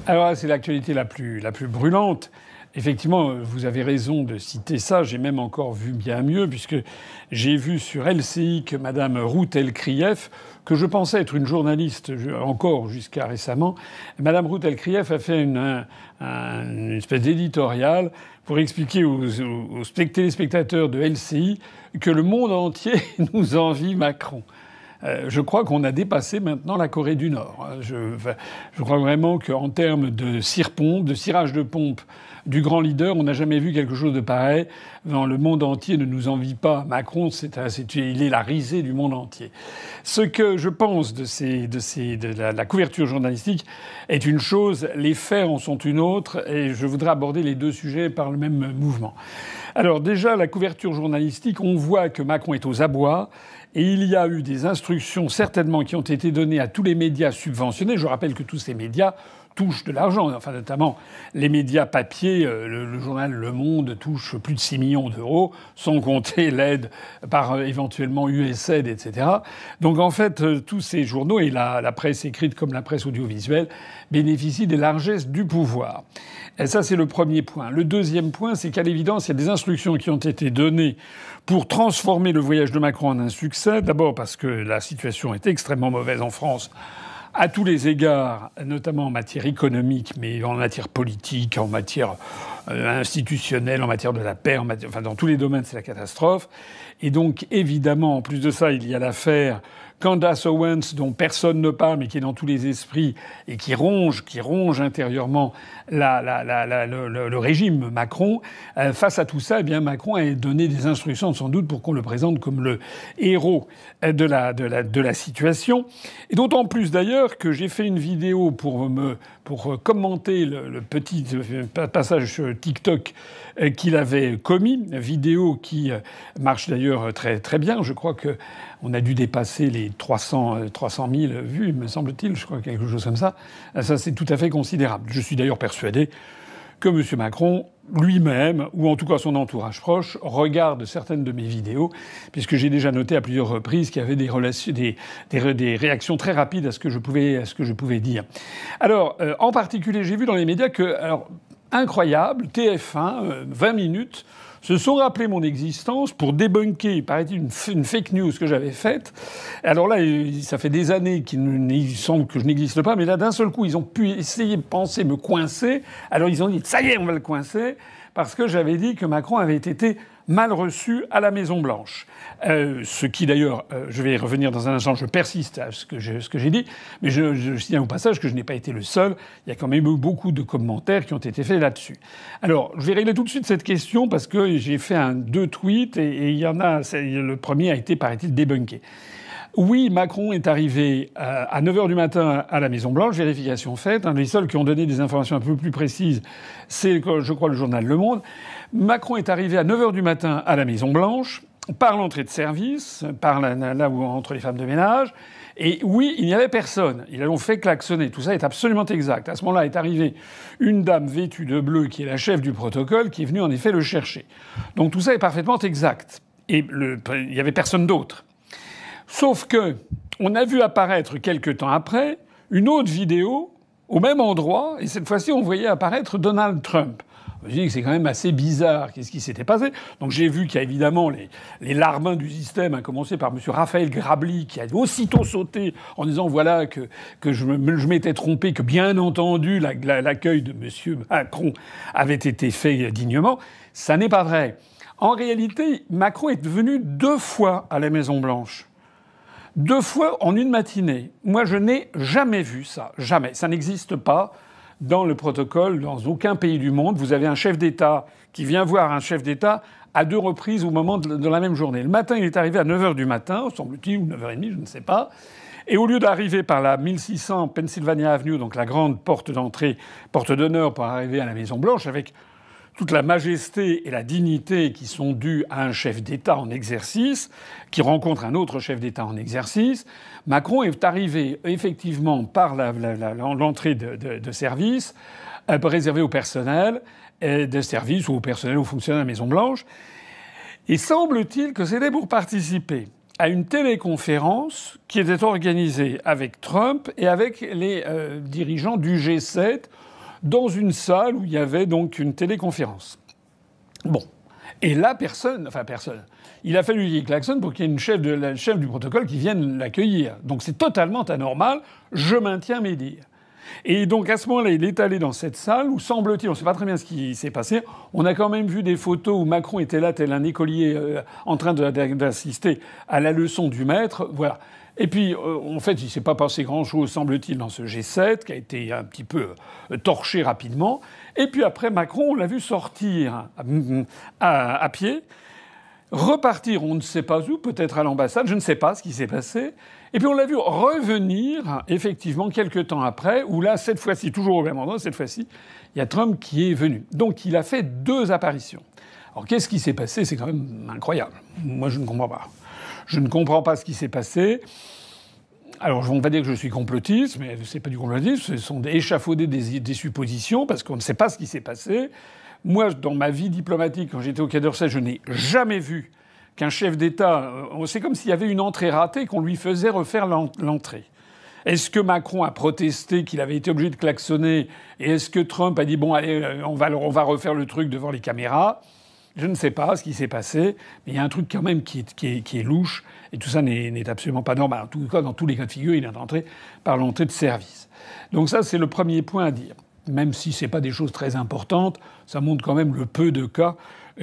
Alors là, c'est l'actualité la plus brûlante. Effectivement, vous avez raison de citer ça. J'ai même encore vu bien mieux, puisque j'ai vu sur LCI que Madame Ruth Elkrief, que je pensais être une journaliste encore jusqu'à récemment, Madame Ruth Elkrief a fait une espèce d'éditorial pour expliquer aux téléspectateurs de LCI que le monde entier nous envie Macron. Je crois qu'on a dépassé maintenant la Corée du Nord. Je crois vraiment qu'en termes de cire-pompe, de cirage de pompe du grand leader, on n'a jamais vu quelque chose de pareil. Dans le monde entier ne nous envie pas. Macron, il est la risée du monde entier. Ce que je pense de la couverture journalistique est une chose, les faits en sont une autre, et je voudrais aborder les deux sujets par le même mouvement. Alors déjà, la couverture journalistique, on voit que Macron est aux abois. Et il y a eu des instructions certainement qui ont été données à tous les médias subventionnés. Je rappelle que tous ces médias touchent de l'argent. Enfin, notamment les médias papier, le journal Le Monde touche plus de 6 millions d'euros, sans compter l'aide par éventuellement USAID, etc. Donc en fait, tous ces journaux, et la presse écrite comme la presse audiovisuelle, bénéficient des largesses du pouvoir. Et ça, c'est le premier point. Le deuxième point, c'est qu'à l'évidence, il y a des instructions qui ont été données pour transformer le voyage de Macron en un succès. D'abord parce que la situation est extrêmement mauvaise en France à tous les égards, notamment en matière économique, mais en matière politique, en matière institutionnelle, en matière de la paix, enfin dans tous les domaines, c'est la catastrophe. Et donc, évidemment, en plus de ça, il y a l'affaire Candace Owens, dont personne ne parle, mais qui est dans tous les esprits et qui ronge intérieurement le régime Macron. Face à tout ça, eh bien, Macron a donné des instructions, sans doute, pour qu'on le présente comme le héros de la situation. Et d'autant plus, d'ailleurs, que j'ai fait une vidéo pour commenter le petit passage sur TikTok qu'il avait commis, vidéo qui marche d'ailleurs très très bien. Je crois que on a dû dépasser les 300 000 vues, me semble-t-il. Je crois quelque chose comme ça. Ça, c'est tout à fait considérable. Je suis d'ailleurs persuadé que M. Macron lui-même, ou en tout cas son entourage proche, regarde certaines de mes vidéos, puisque j'ai déjà noté à plusieurs reprises qu'il y avait des réactions très rapides à ce que je pouvais dire. Alors, en particulier, j'ai vu dans les médias que, alors, incroyable, TF1, 20 minutes, se sont rappelés mon existence pour débunker, paraît-il, une fake news que j'avais faite. Alors là, ça fait des années qu'il semble que je n'existe pas, mais là, d'un seul coup, ils ont pu essayer de penser me coincer. Alors ils ont dit, ça y est, on va le coincer, parce que j'avais dit que Macron avait été mal reçu à la Maison-Blanche. Ce qui, d'ailleurs, je vais y revenir dans un instant, je persiste à ce que j'ai dit, mais je signale au passage que je n'ai pas été le seul. Il y a quand même eu beaucoup de commentaires qui ont été faits là-dessus. Alors, je vais régler tout de suite cette question parce que j'ai fait deux tweets et il y en a... Le premier a été, paraît-il, débunké. Oui, Macron est arrivé à 9h du matin à la Maison-Blanche, vérification faite. Les seuls qui ont donné des informations un peu plus précises, c'est, je crois, le journal Le Monde. Macron est arrivé à 9h du matin à la Maison-Blanche, par l'entrée de service, par là où entre les femmes de ménage. Et oui, il n'y avait personne. Ils l'ont fait klaxonner. Tout ça est absolument exact. À ce moment-là est arrivée une dame vêtue de bleu qui est la chef du protocole, qui est venue en effet le chercher. Donc tout ça est parfaitement exact. Et il n'y avait personne d'autre. Sauf que on a vu apparaître quelque temps après une autre vidéo au même endroit, et cette fois-ci on voyait apparaître Donald Trump. Je me suis dit que c'est quand même assez bizarre. Qu'est-ce qui s'était passé? Donc j'ai vu qu'il y a évidemment les larbins du système, à commencer par M. Raphaël Grabli, qui a aussitôt sauté en disant voilà que je m'étais trompé, que bien entendu l'accueil de M. Macron avait été fait dignement. Ça n'est pas vrai. En réalité, Macron est venu 2 fois à la Maison-Blanche. 2 fois en une matinée. Moi, je n'ai jamais vu ça. Jamais. Ça n'existe pas dans le protocole, dans aucun pays du monde. Vous avez un chef d'État qui vient voir un chef d'État à 2 reprises au moment de la même journée. Le matin, il est arrivé à 9h du matin, semble-t-il, ou 9h30, je ne sais pas. Et au lieu d'arriver par la 1600 Pennsylvania Avenue, donc la grande porte d'entrée, porte d'honneur pour arriver à la Maison-Blanche, avec toute la majesté et la dignité qui sont dues à un chef d'État en exercice, qui rencontre un autre chef d'État en exercice, Macron est arrivé effectivement par l'entrée de service réservée au personnel de service ou au personnel ou aux fonctionnaires de la Maison-Blanche. Et semble-t-il que c'était pour participer à une téléconférence qui était organisée avec Trump et avec les dirigeants du G7 dans une salle où il y avait donc une téléconférence. Bon. Et là, personne. Il a fallu qu'il klaxonne pour qu'il y ait la chef du protocole qui vienne l'accueillir. Donc c'est totalement anormal. Je maintiens mes dires. Et donc à ce moment-là, il est allé dans cette salle où, semble-t-il, on ne sait pas très bien ce qui s'est passé. On a quand même vu des photos où Macron était là, tel un écolier en train d'assister à la leçon du maître. Voilà. Et puis, en fait, il ne s'est pas passé grand-chose, semble-t-il, dans ce G7, qui a été un petit peu torché rapidement. Et puis après, Macron, on l'a vu sortir à pied, repartir, on ne sait pas où, peut-être à l'ambassade, je ne sais pas ce qui s'est passé. Et puis on l'a vu revenir, effectivement, quelques temps après, où là, cette fois-ci, toujours au même endroit, cette fois-ci, il y a Trump qui est venu. Donc il a fait 2 apparitions. Alors qu'est-ce qui s'est passé? C'est quand même incroyable. Moi, je ne comprends pas. Je ne comprends pas ce qui s'est passé. Alors, on va dire que je suis complotiste, mais c'est pas du complotisme, ce sont échafauder des suppositions, parce qu'on ne sait pas ce qui s'est passé. Moi, dans ma vie diplomatique, quand j'étais au Quai d'Orsay, je n'ai jamais vu qu'un chef d'État... C'est comme s'il y avait une entrée ratée, qu'on lui faisait refaire l'entrée. Est-ce que Macron a protesté qu'il avait été obligé de klaxonner? Et est-ce que Trump a dit « Bon, allez, on va refaire le truc devant les caméras ?» Je ne sais pas ce qui s'est passé, mais il y a un truc quand même qui est louche, et tout ça n'est absolument pas normal. En tout cas, dans tous les cas de figure, il est entré par l'entrée de service. Donc ça, c'est le premier point à dire. Même si c'est pas des choses très importantes, ça montre quand même le peu de cas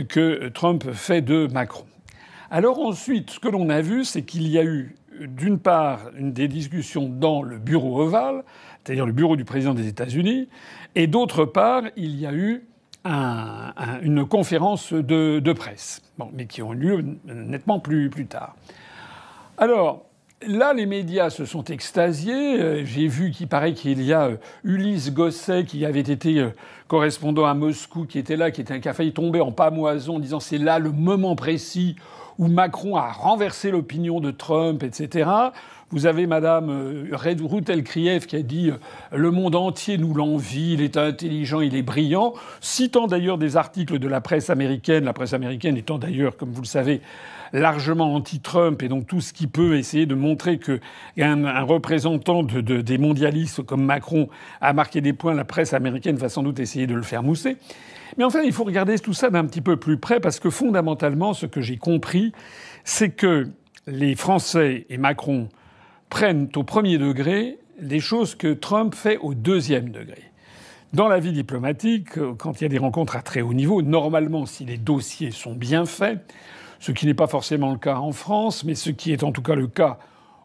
que Trump fait de Macron. Alors ensuite, ce que l'on a vu, c'est qu'il y a eu, d'une part, des discussions dans le bureau ovale, c'est-à-dire le bureau du président des États-Unis, et d'autre part, il y a eu une conférence de presse, mais qui ont lieu nettement plus tard. Alors, là, les médias se sont extasiés. J'ai vu qu'il paraît qu'il y a Ulysse Gosset, qui avait été correspondant à Moscou, qui était là, qui a failli tomber en pâmoison, en disant c'est là le moment précis où Macron a renversé l'opinion de Trump, etc. Vous avez Madame Ruth Elkrief qui a dit « Le monde entier nous l'envie, il est intelligent, il est brillant », citant d'ailleurs des articles de la presse américaine étant d'ailleurs, comme vous le savez, largement anti-Trump, et donc tout ce qui peut essayer de montrer qu'un représentant des mondialistes comme Macron a marqué des points, la presse américaine va sans doute essayer de le faire mousser. Mais enfin, il faut regarder tout ça d'un petit peu plus près, parce que fondamentalement, ce que j'ai compris, c'est que les Français et Macron prennent au premier degré les choses que Trump fait au deuxième degré. Dans la vie diplomatique, quand il y a des rencontres à très haut niveau, normalement, si les dossiers sont bien faits, ce qui n'est pas forcément le cas en France, mais ce qui est en tout cas le cas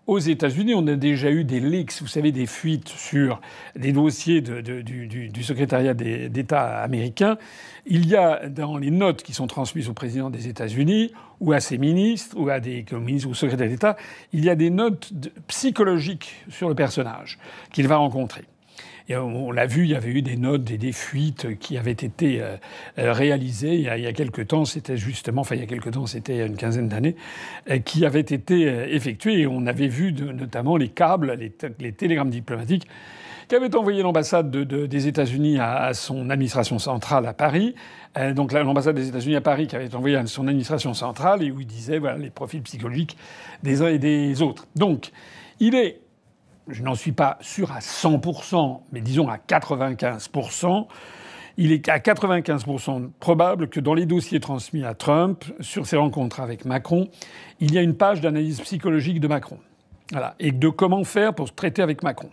aux États-Unis, on a déjà eu des leaks, vous savez, des fuites sur des dossiers du secrétariat d'État américain. Il y a dans les notes qui sont transmises au président des États-Unis ou à ses ministres ou à des ministres ou secrétaires d'État, il y a des notes psychologiques sur le personnage qu'il va rencontrer. Et on l'a vu, il y avait eu des notes et des fuites qui avaient été réalisées il y a quelque temps. C'était justement, enfin il y a quelque temps, c'était il y a une quinzaine d'années, qui avaient été effectuées. Et on avait vu notamment les câbles, les télégrammes diplomatiques qu'avait envoyé l'ambassade des États-Unis à son administration centrale à Paris. Donc l'ambassade des États-Unis à Paris qui avait envoyé à son administration centrale et où il disait voilà les profils psychologiques des uns et des autres. Donc il est, je n'en suis pas sûr à 100%, mais disons à 95%, il est à 95% probable que dans les dossiers transmis à Trump, sur ses rencontres avec Macron, il y a une page d'analyse psychologique de Macron. Voilà. Et de comment faire pour se traiter avec Macron.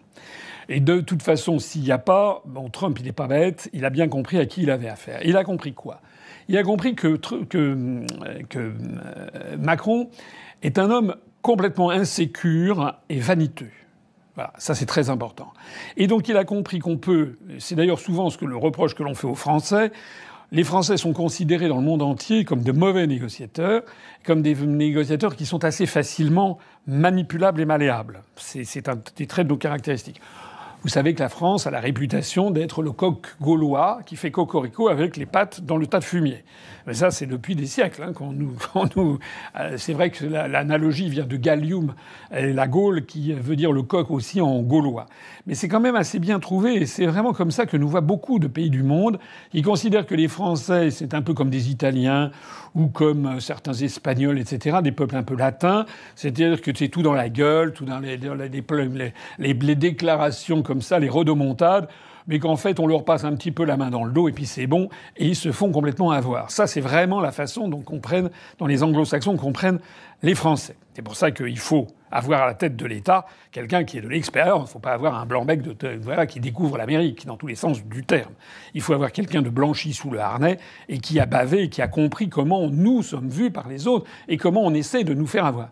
Et de toute façon, s'il n'y a pas, bon, Trump, il n'est pas bête, il a bien compris à qui il avait affaire. Il a compris quoi? Il a compris que Macron est un homme complètement insécure et vaniteux. Voilà, ça c'est très important. Et donc il a compris qu'on peut, c'est d'ailleurs souvent le reproche que l'on fait aux Français, les Français sont considérés dans le monde entier comme de mauvais négociateurs, comme des négociateurs qui sont assez facilement manipulables et malléables. C'est un des traits de nos caractéristiques. Vous savez que la France a la réputation d'être le coq gaulois qui fait cocorico avec les pattes dans le tas de fumier. Mais ça, c'est depuis des siècles. C'est vrai que l'analogie vient de Gallium, la Gaule, qui veut dire le coq aussi en gaulois. Mais c'est quand même assez bien trouvé, et c'est vraiment comme ça que nous voient beaucoup de pays du monde. Ils considèrent que les Français, c'est un peu comme des Italiens ou comme certains Espagnols, etc., des peuples un peu latins. C'est-à-dire que c'est tout dans la gueule, tout dans les déclarations comme ça, les rodomontades. mais qu'en fait on leur passe un petit peu la main dans le dos et puis c'est bon, et ils se font complètement avoir. Ça, c'est vraiment la façon dont les anglo-saxons comprennent les Français. C'est pour ça qu'il faut avoir à la tête de l'État quelqu'un qui ait de l'expérience. Il ne faut pas avoir un blanc-bec qui découvre l'Amérique dans tous les sens du terme. Il faut avoir quelqu'un de blanchi sous le harnais et qui a bavé et qui a compris comment nous sommes vus par les autres et comment on essaie de nous faire avoir.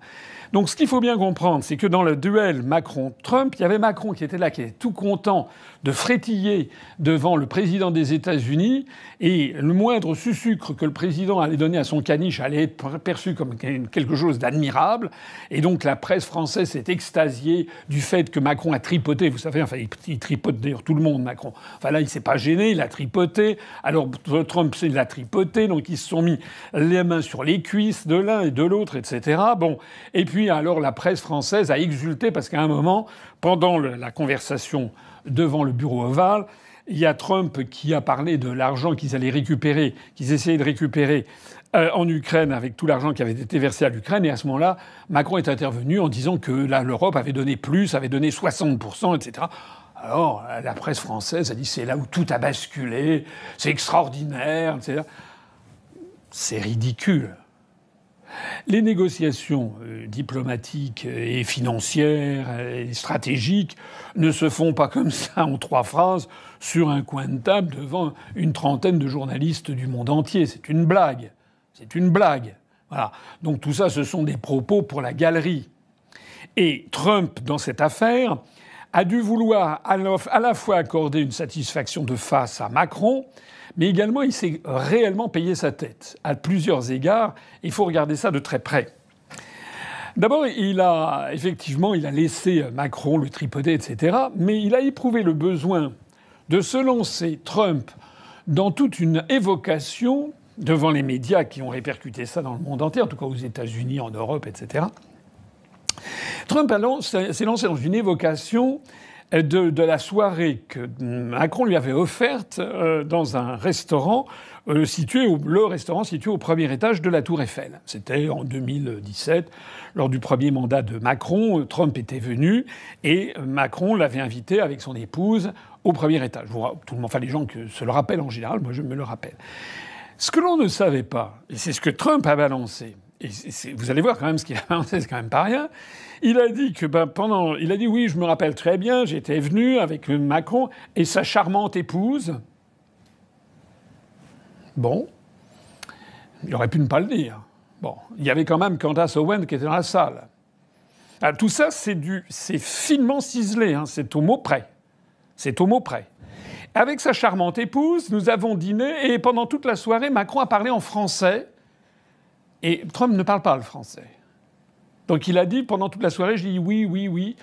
Donc ce qu'il faut bien comprendre, c'est que dans le duel Macron-Trump, il y avait Macron qui était là, qui était tout content de frétiller devant le président des États-Unis, et le moindre sucre que le président allait donner à son caniche allait être perçu comme quelque chose d'admirable. Et donc la presse française s'est extasiée du fait que Macron a tripoté. Vous savez, enfin, il tripote d'ailleurs tout le monde, Macron. Enfin là, il s'est pas gêné, il a tripoté. Alors Trump, il a tripoté, donc ils se sont mis les mains sur les cuisses de l'un et de l'autre, etc. Bon, et puis alors la presse française a exulté parce qu'à un moment, pendant la conversation devant le bureau ovale, il y a Trump qui a parlé de l'argent qu'ils allaient récupérer, qu'ils essayaient de récupérer en Ukraine avec tout l'argent qui avait été versé à l'Ukraine. Et à ce moment-là, Macron est intervenu en disant que là, l'Europe avait donné plus, avait donné 60%, etc. Alors la presse française a dit c'est là où tout a basculé, c'est extraordinaire, etc. C'est ridicule. Les négociations diplomatiques et financières et stratégiques ne se font pas comme ça en 3 phrases sur un coin de table devant une trentaine de journalistes du monde entier. C'est une blague. C'est une blague. Voilà. Donc tout ça, ce sont des propos pour la galerie. Et Trump, dans cette affaire, a dû vouloir à la fois accorder une satisfaction de face à Macron, mais également il s'est réellement payé sa tête. À plusieurs égards, il faut regarder ça de très près. D'abord, il a laissé Macron le tripoter, etc. Mais il a éprouvé le besoin de se lancer, Trump, dans toute une évocation devant les médias qui ont répercuté ça dans le monde entier, en tout cas aux États-Unis, en Europe, etc. Trump s'est lancé dans une évocation de la soirée que Macron lui avait offerte dans un restaurant le restaurant situé au premier étage de la Tour Eiffel. C'était en 2017, lors du premier mandat de Macron. Trump était venu et Macron l'avait invité avec son épouse au premier étage. Tout le monde, enfin les gens que se le rappellent en général, moi je me le rappelle. Ce que l'on ne savait pas, et c'est ce que Trump a balancé, et vous allez voir quand même ce qu'il a balancé, c'est quand même pas rien. Il a dit que il a dit oui, je me rappelle très bien, j'étais venu avec Macron et sa charmante épouse. Bon, il aurait pu ne pas le dire. Bon, il y avait quand même Candace Owen qui était dans la salle. Alors, tout ça, c'est finement ciselé, hein, c'est au mot près. C'est au mot près. Avec sa charmante épouse, nous avons dîné et pendant toute la soirée, Macron a parlé en français et Trump ne parle pas le français. Donc il a dit pendant toute la soirée, je dis oui, oui, oui.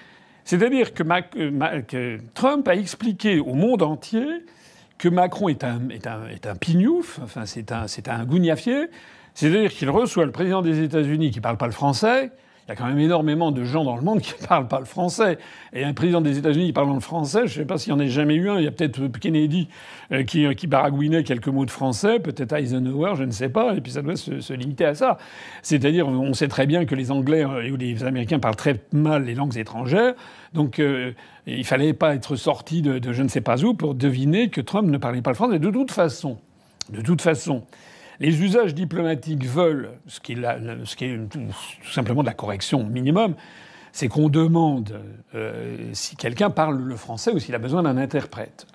C'est-à-dire que Trump a expliqué au monde entier que Macron est un pignouf, enfin c'est un gougnafier. C'est-à-dire qu'il reçoit le président des États-Unis qui parle pas le français. Il y a quand même énormément de gens dans le monde qui ne parlent pas le français. Et un président des États-Unis parlant le français, je ne sais pas s'il n'y en a jamais eu un. Il y a peut-être Kennedy qui baragouinait quelques mots de français, peut-être Eisenhower, je ne sais pas. Et puis ça doit se limiter à ça. C'est-à-dire, on sait très bien que les Anglais ou les Américains parlent très mal les langues étrangères. Donc il fallait pas être sorti de je ne sais pas où pour deviner que Trump ne parlait pas le français. De toute façon, les usages diplomatiques veulent, ce qui est tout simplement de la correction minimum, c'est qu'on demande si quelqu'un parle le français ou s'il a besoin d'un interprète.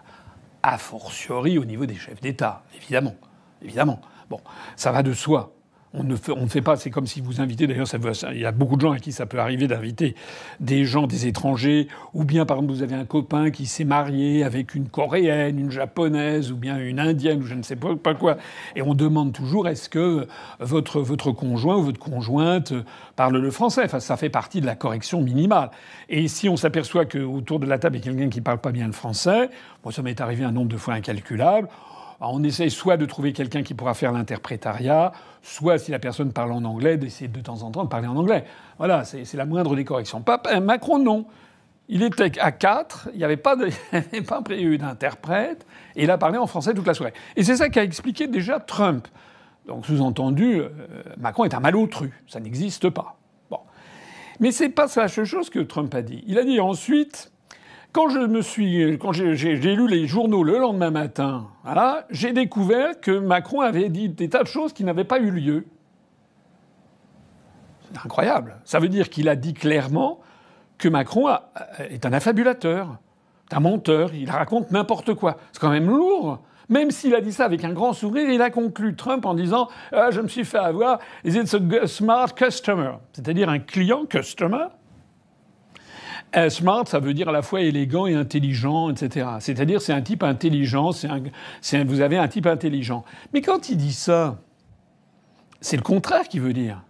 A fortiori au niveau des chefs d'État, évidemment. Évidemment. Bon, ça va de soi. On ne fait pas, c'est comme si vous invitez, d'ailleurs, il y a beaucoup de gens à qui ça peut arriver d'inviter des gens, des étrangers, ou bien, par exemple, vous avez un copain qui s'est marié avec une Coréenne, une Japonaise, ou bien une Indienne, ou je ne sais pas quoi. Et on demande toujours, est-ce que votre conjoint ou votre conjointe parle le français? Enfin, ça fait partie de la correction minimale. Et si on s'aperçoit qu'autour de la table, il y a quelqu'un qui parle pas bien le français, moi, ça m'est arrivé un nombre de fois incalculable, on essaye soit de trouver quelqu'un qui pourra faire l'interprétariat, soit, si la personne parle en anglais, d'essayer de temps en temps de parler en anglais. Voilà, c'est la moindre des corrections. Macron, non. Il était à 4, il n'y avait pas prévu d'interprète, et il a parlé en français toute la soirée. Et c'est ça qu'a expliqué déjà Trump. Donc, sous-entendu, Macron est un malotru. Ça n'existe pas. Bon. Mais c'est pas la seule chose que Trump a dit. Il a dit ensuite Quand j'ai lu les journaux le lendemain matin, voilà, j'ai découvert que Macron avait dit des tas de choses qui n'avaient pas eu lieu. C'est incroyable. Ça veut dire qu'il a dit clairement que Macron est un affabulateur, un menteur, il raconte n'importe quoi. C'est quand même lourd. Même s'il a dit ça avec un grand sourire, il a conclu Trump en disant je me suis fait avoir, is it a smart customer, c'est-à-dire un client customer. Smart, ça veut dire à la fois élégant et intelligent, etc. C'est-à-dire c'est un type intelligent, vous avez un type intelligent. Mais quand il dit ça, c'est le contraire qu'il veut dire.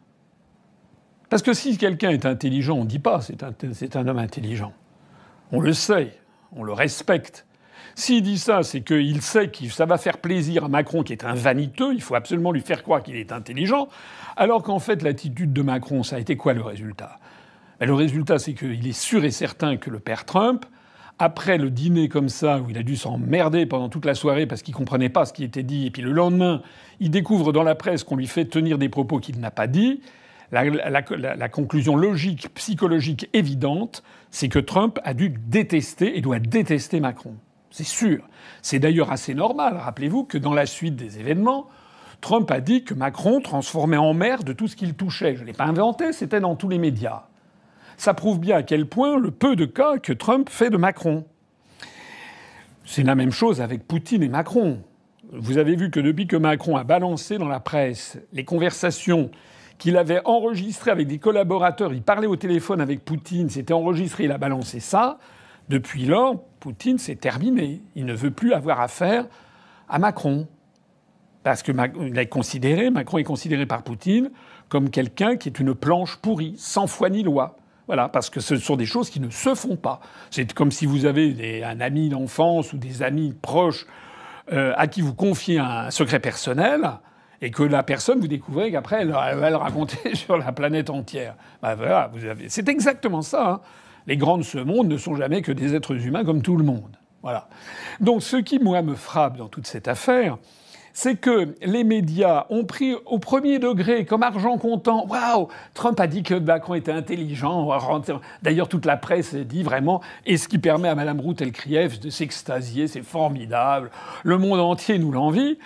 Parce que si quelqu'un est intelligent, on ne dit pas c'est un homme intelligent. On le sait, on le respecte. S'il dit ça, c'est qu'il sait que ça va faire plaisir à Macron, qui est un vaniteux, il faut absolument lui faire croire qu'il est intelligent, alors qu'en fait l'attitude de Macron, ça a été quoi le résultat ? Le résultat, c'est qu'il est sûr et certain que le père Trump, après le dîner comme ça, où il a dû s'emmerder pendant toute la soirée parce qu'il comprenait pas ce qui était dit, et puis le lendemain, il découvre dans la presse qu'on lui fait tenir des propos qu'il n'a pas dit, la conclusion logique, psychologique évidente, c'est que Trump a dû détester et doit détester Macron. C'est sûr. C'est d'ailleurs assez normal. Rappelez-vous que dans la suite des événements, Trump a dit que Macron transformait en merde tout ce qu'il touchait. Je ne l'ai pas inventé, c'était dans tous les médias. Ça prouve bien à quel point le peu de cas que Trump fait de Macron. C'est la même chose avec Poutine et Macron. Vous avez vu que depuis que Macron a balancé dans la presse les conversations qu'il avait enregistrées avec des collaborateurs, il parlait au téléphone avec Poutine, c'était enregistré, il a balancé ça. Depuis lors, Poutine, c'est terminé. Il ne veut plus avoir affaire à Macron. Parce que Macron est considéré par Poutine comme quelqu'un qui est une planche pourrie, sans foi ni loi. Voilà, parce que ce sont des choses qui ne se font pas. C'est comme si vous avez un ami d'enfance ou des amis proches à qui vous confiez un secret personnel et que la personne, vous découvrez qu'après, elle va le raconter sur la planète entière. Ben voilà, c'est exactement ça. Hein. Les grands de ce monde ne sont jamais que des êtres humains comme tout le monde. Voilà. Donc ce qui, moi, me frappe dans toute cette affaire, c'est que les médias ont pris au premier degré, comme argent comptant, waouh, Trump a dit que Macron était intelligent. D'ailleurs, toute la presse dit vraiment, et ce qui permet à Mme Routel-Krief de s'extasier, c'est formidable, le monde entier nous l'envie.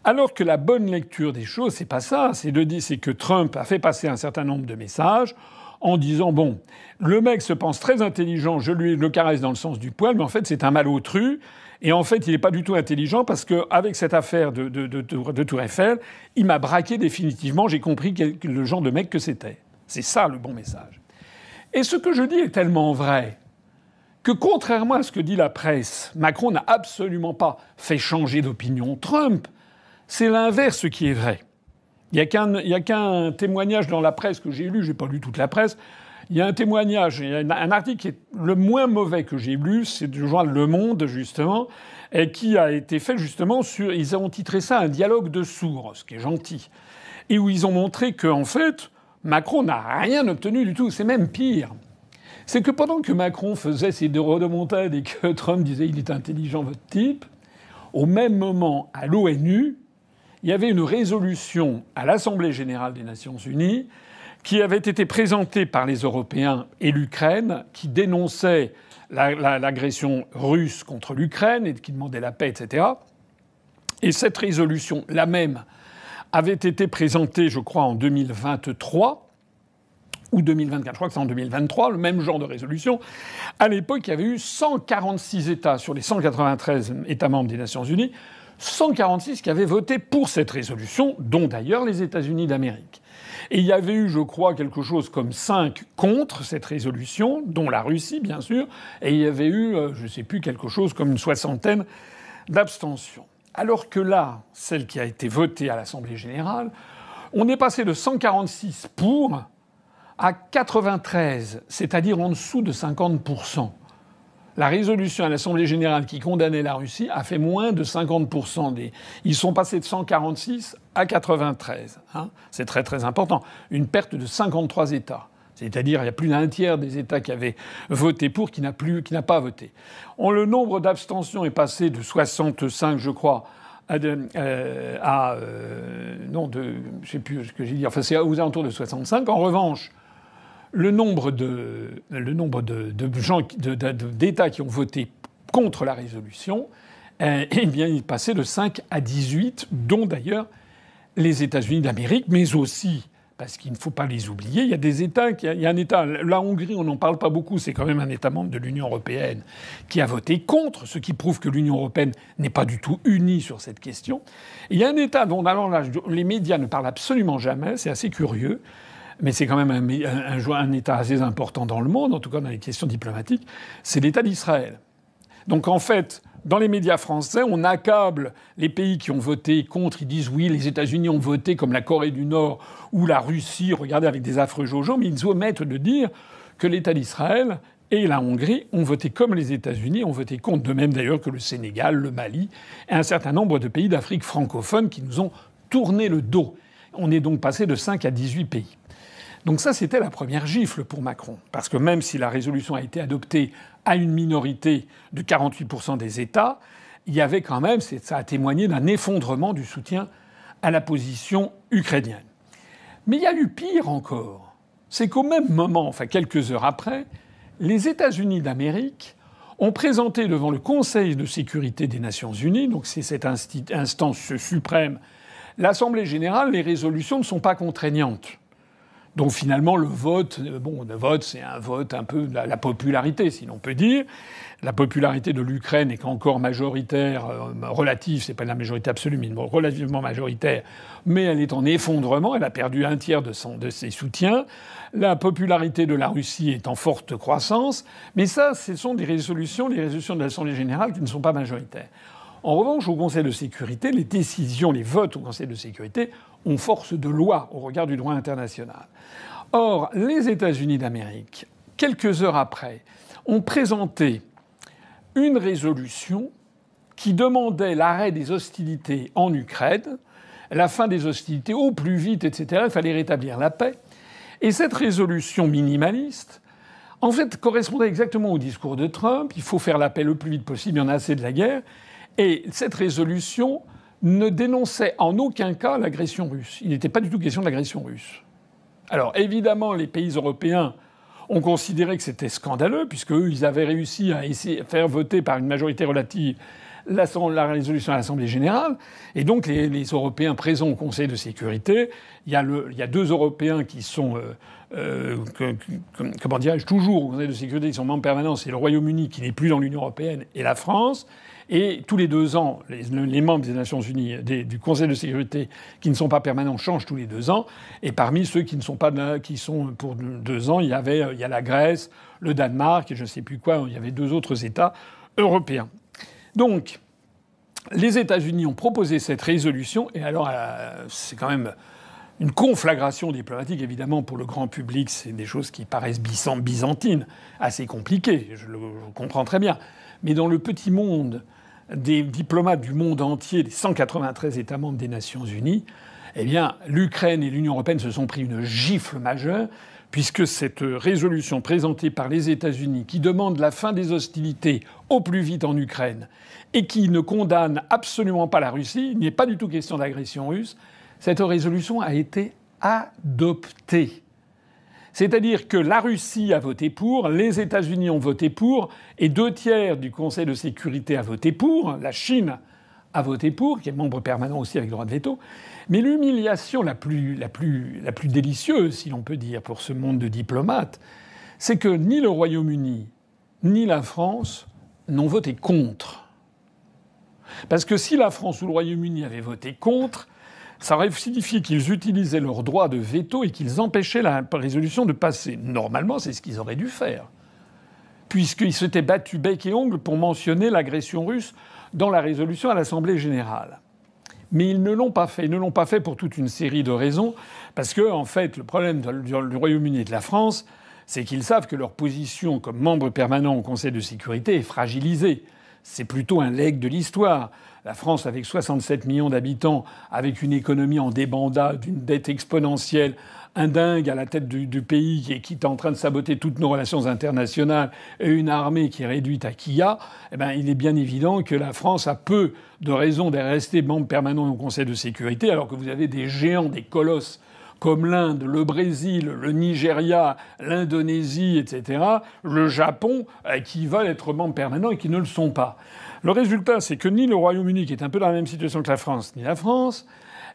Alors que la bonne lecture des choses, c'est pas ça. C'est que Trump a fait passer un certain nombre de messages en disant, bon, le mec se pense très intelligent, je lui le caresse dans le sens du poil, mais en fait, c'est un malotru. Et en fait, il n'est pas du tout intelligent parce qu'avec cette affaire de Tour Eiffel, il m'a braqué définitivement. J'ai compris le genre de mec que c'était. C'est ça le bon message. Et ce que je dis est tellement vrai que, contrairement à ce que dit la presse, Macron n'a absolument pas fait changer d'opinion Trump. C'est l'inverse qui est vrai. Il n'y a qu'un témoignage dans la presse que j'ai lu, j'ai pas lu toute la presse. Il y a un témoignage, il y a un article qui est le moins mauvais que j'ai lu, c'est du journal Le Monde, justement, et qui a été fait justement sur... Ils ont titré ça « Un dialogue de sourds », ce qui est gentil. Et où ils ont montré qu'en fait, Macron n'a rien obtenu du tout. C'est même pire. C'est que pendant que Macron faisait ses rodomontades et que Trump disait « Il est intelligent, votre type », au même moment, à l'ONU, il y avait une résolution à l'Assemblée générale des Nations unies qui avait été présentée par les Européens et l'Ukraine, qui dénonçait l'agression russe contre l'Ukraine et qui demandait la paix, etc. Et cette résolution, la même, avait été présentée, je crois, en 2023 ou 2024. Je crois que c'est en 2023, le même genre de résolution. À l'époque, il y avait eu 146 États sur les 193 États membres des Nations unies, 146 qui avaient voté pour cette résolution, dont d'ailleurs les États-Unis d'Amérique. Et il y avait eu, je crois, quelque chose comme 5 contre cette résolution, dont la Russie, bien sûr, et il y avait eu, je ne sais plus, quelque chose comme une soixantaine d'abstentions. Alors que là, celle qui a été votée à l'Assemblée générale, on est passé de 146 pour à 93, c'est-à-dire en dessous de 50%. La résolution à l'Assemblée générale qui condamnait la Russie a fait moins de 50% des... Ils sont passés de 146 à 93. Hein. C'est très très important. Une perte de 53 États. C'est-à-dire il y a plus d'un tiers des États qui avaient voté pour qui n'a pas voté. Le nombre d'abstentions est passé de 65, je crois, je sais plus ce que j'ai dit. Enfin, c'est aux alentours de 65. En revanche, le nombre de gens, d'États qui ont voté contre la résolution, eh bien, il passait de 5 à 18, dont d'ailleurs les États-Unis d'Amérique, mais aussi, parce qu'il ne faut pas les oublier, il y a des États, il y a un État, la Hongrie, on n'en parle pas beaucoup, c'est quand même un État membre de l'Union européenne qui a voté contre, ce qui prouve que l'Union européenne n'est pas du tout unie sur cette question. Et il y a un État dont alors là, les médias ne parlent absolument jamais, c'est assez curieux, mais c'est quand même un État assez important dans le monde, en tout cas dans les questions diplomatiques, c'est l'État d'Israël. Donc en fait, dans les médias français, on accable les pays qui ont voté contre. Ils disent oui, les États-Unis ont voté comme la Corée du Nord ou la Russie, regardez avec des affreux jojo, mais ils omettent de dire que l'État d'Israël et la Hongrie ont voté comme les États-Unis, ont voté contre, de même d'ailleurs que le Sénégal, le Mali et un certain nombre de pays d'Afrique francophone qui nous ont tourné le dos. On est donc passé de 5 à 18 pays. Donc ça, c'était la première gifle pour Macron. Parce que même si la résolution a été adoptée à une minorité de 48% des États, il y avait quand même, ça a témoigné d'un effondrement du soutien à la position ukrainienne. Mais il y a eu pire encore. C'est qu'au même moment, enfin quelques heures après, les États-Unis d'Amérique ont présenté devant le Conseil de sécurité des Nations unies, donc c'est cette instance suprême, l'Assemblée générale, les résolutions ne sont pas contraignantes. Donc finalement, le vote, c'est un vote un peu de la popularité, si l'on peut dire. La popularité de l'Ukraine est encore majoritaire, relative, c'est pas la majorité absolue, mais relativement majoritaire, mais elle est en effondrement, elle a perdu un tiers de ses soutiens. La popularité de la Russie est en forte croissance, mais ça, ce sont les résolutions de l'Assemblée générale qui ne sont pas majoritaires. En revanche, au Conseil de sécurité, les décisions, les votes au Conseil de sécurité ont force de loi au regard du droit international. Or, les États-Unis d'Amérique, quelques heures après, ont présenté une résolution qui demandait l'arrêt des hostilités en Ukraine, la fin des hostilités au plus vite, etc. Il fallait rétablir la paix. Et cette résolution minimaliste, en fait, correspondait exactement au discours de Trump. Il faut faire la paix le plus vite possible, il y en a assez de la guerre. Et cette résolution ne dénonçait en aucun cas l'agression russe. Il n'était pas du tout question de l'agression russe. Alors évidemment, les pays européens ont considéré que c'était scandaleux, puisque eux, ils avaient réussi à faire voter par une majorité relative la résolution à l'Assemblée générale. Et donc les Européens présents au Conseil de sécurité, il y a deux Européens qui sont comment dirais-je, toujours au Conseil de sécurité, qui sont membres permanents, c'est le Royaume-Uni qui n'est plus dans l'Union européenne et la France. Et tous les 2 ans, les membres des Nations Unies, du Conseil de sécurité qui ne sont pas permanents changent tous les 2 ans. Et parmi ceux qui ne sont pas qui sont pour 2 ans, il y a la Grèce, le Danemark et je ne sais plus quoi. Il y avait 2 autres États européens. Donc, les États-Unis ont proposé cette résolution. Et alors, c'est quand même une conflagration diplomatique, évidemment, pour le grand public. C'est des choses qui paraissent byzantines, assez compliquées. Je le comprends très bien. Mais dans le petit monde des diplomates du monde entier, des 193 États membres des Nations Unies, eh bien, l'Ukraine et l'Union européenne se sont pris une gifle majeure, puisque cette résolution présentée par les États-Unis, qui demande la fin des hostilités au plus vite en Ukraine, et qui ne condamne absolument pas la Russie, il n'est pas du tout question d'agression russe, cette résolution a été adoptée. C'est-à-dire que la Russie a voté pour, les États-Unis ont voté pour, et 2 tiers du Conseil de sécurité a voté pour, la Chine a voté pour, qui est membre permanent aussi avec droit de veto. Mais l'humiliation la plus délicieuse, si l'on peut dire, pour ce monde de diplomates, c'est que ni le Royaume-Uni, ni la France n'ont voté contre. Parce que si la France ou le Royaume-Uni avaient voté contre, ça aurait signifié qu'ils utilisaient leur droit de veto et qu'ils empêchaient la résolution de passer. Normalement, c'est ce qu'ils auraient dû faire, puisqu'ils s'étaient battus bec et ongle pour mentionner l'agression russe dans la résolution à l'Assemblée générale. Mais ils ne l'ont pas fait. Ils ne l'ont pas fait pour toute une série de raisons, parce que, en fait, le problème du Royaume-Uni et de la France, c'est qu'ils savent que leur position comme membre permanent au Conseil de sécurité est fragilisée. C'est plutôt un legs de l'histoire. La France, avec 67 millions d'habitants, avec une économie en débandade, une dette exponentielle, un dingue à la tête du pays qui est en train de saboter toutes nos relations internationales et une armée qui est réduite à quilla, eh ben, il est bien évident que la France a peu de raisons de rester membre permanent au Conseil de sécurité, alors que vous avez des géants, des colosses comme l'Inde, le Brésil, le Nigeria, l'Indonésie, etc., le Japon, qui veulent être membres permanents et qui ne le sont pas. Le résultat, c'est que ni le Royaume-Uni, qui est un peu dans la même situation que la France, ni la France,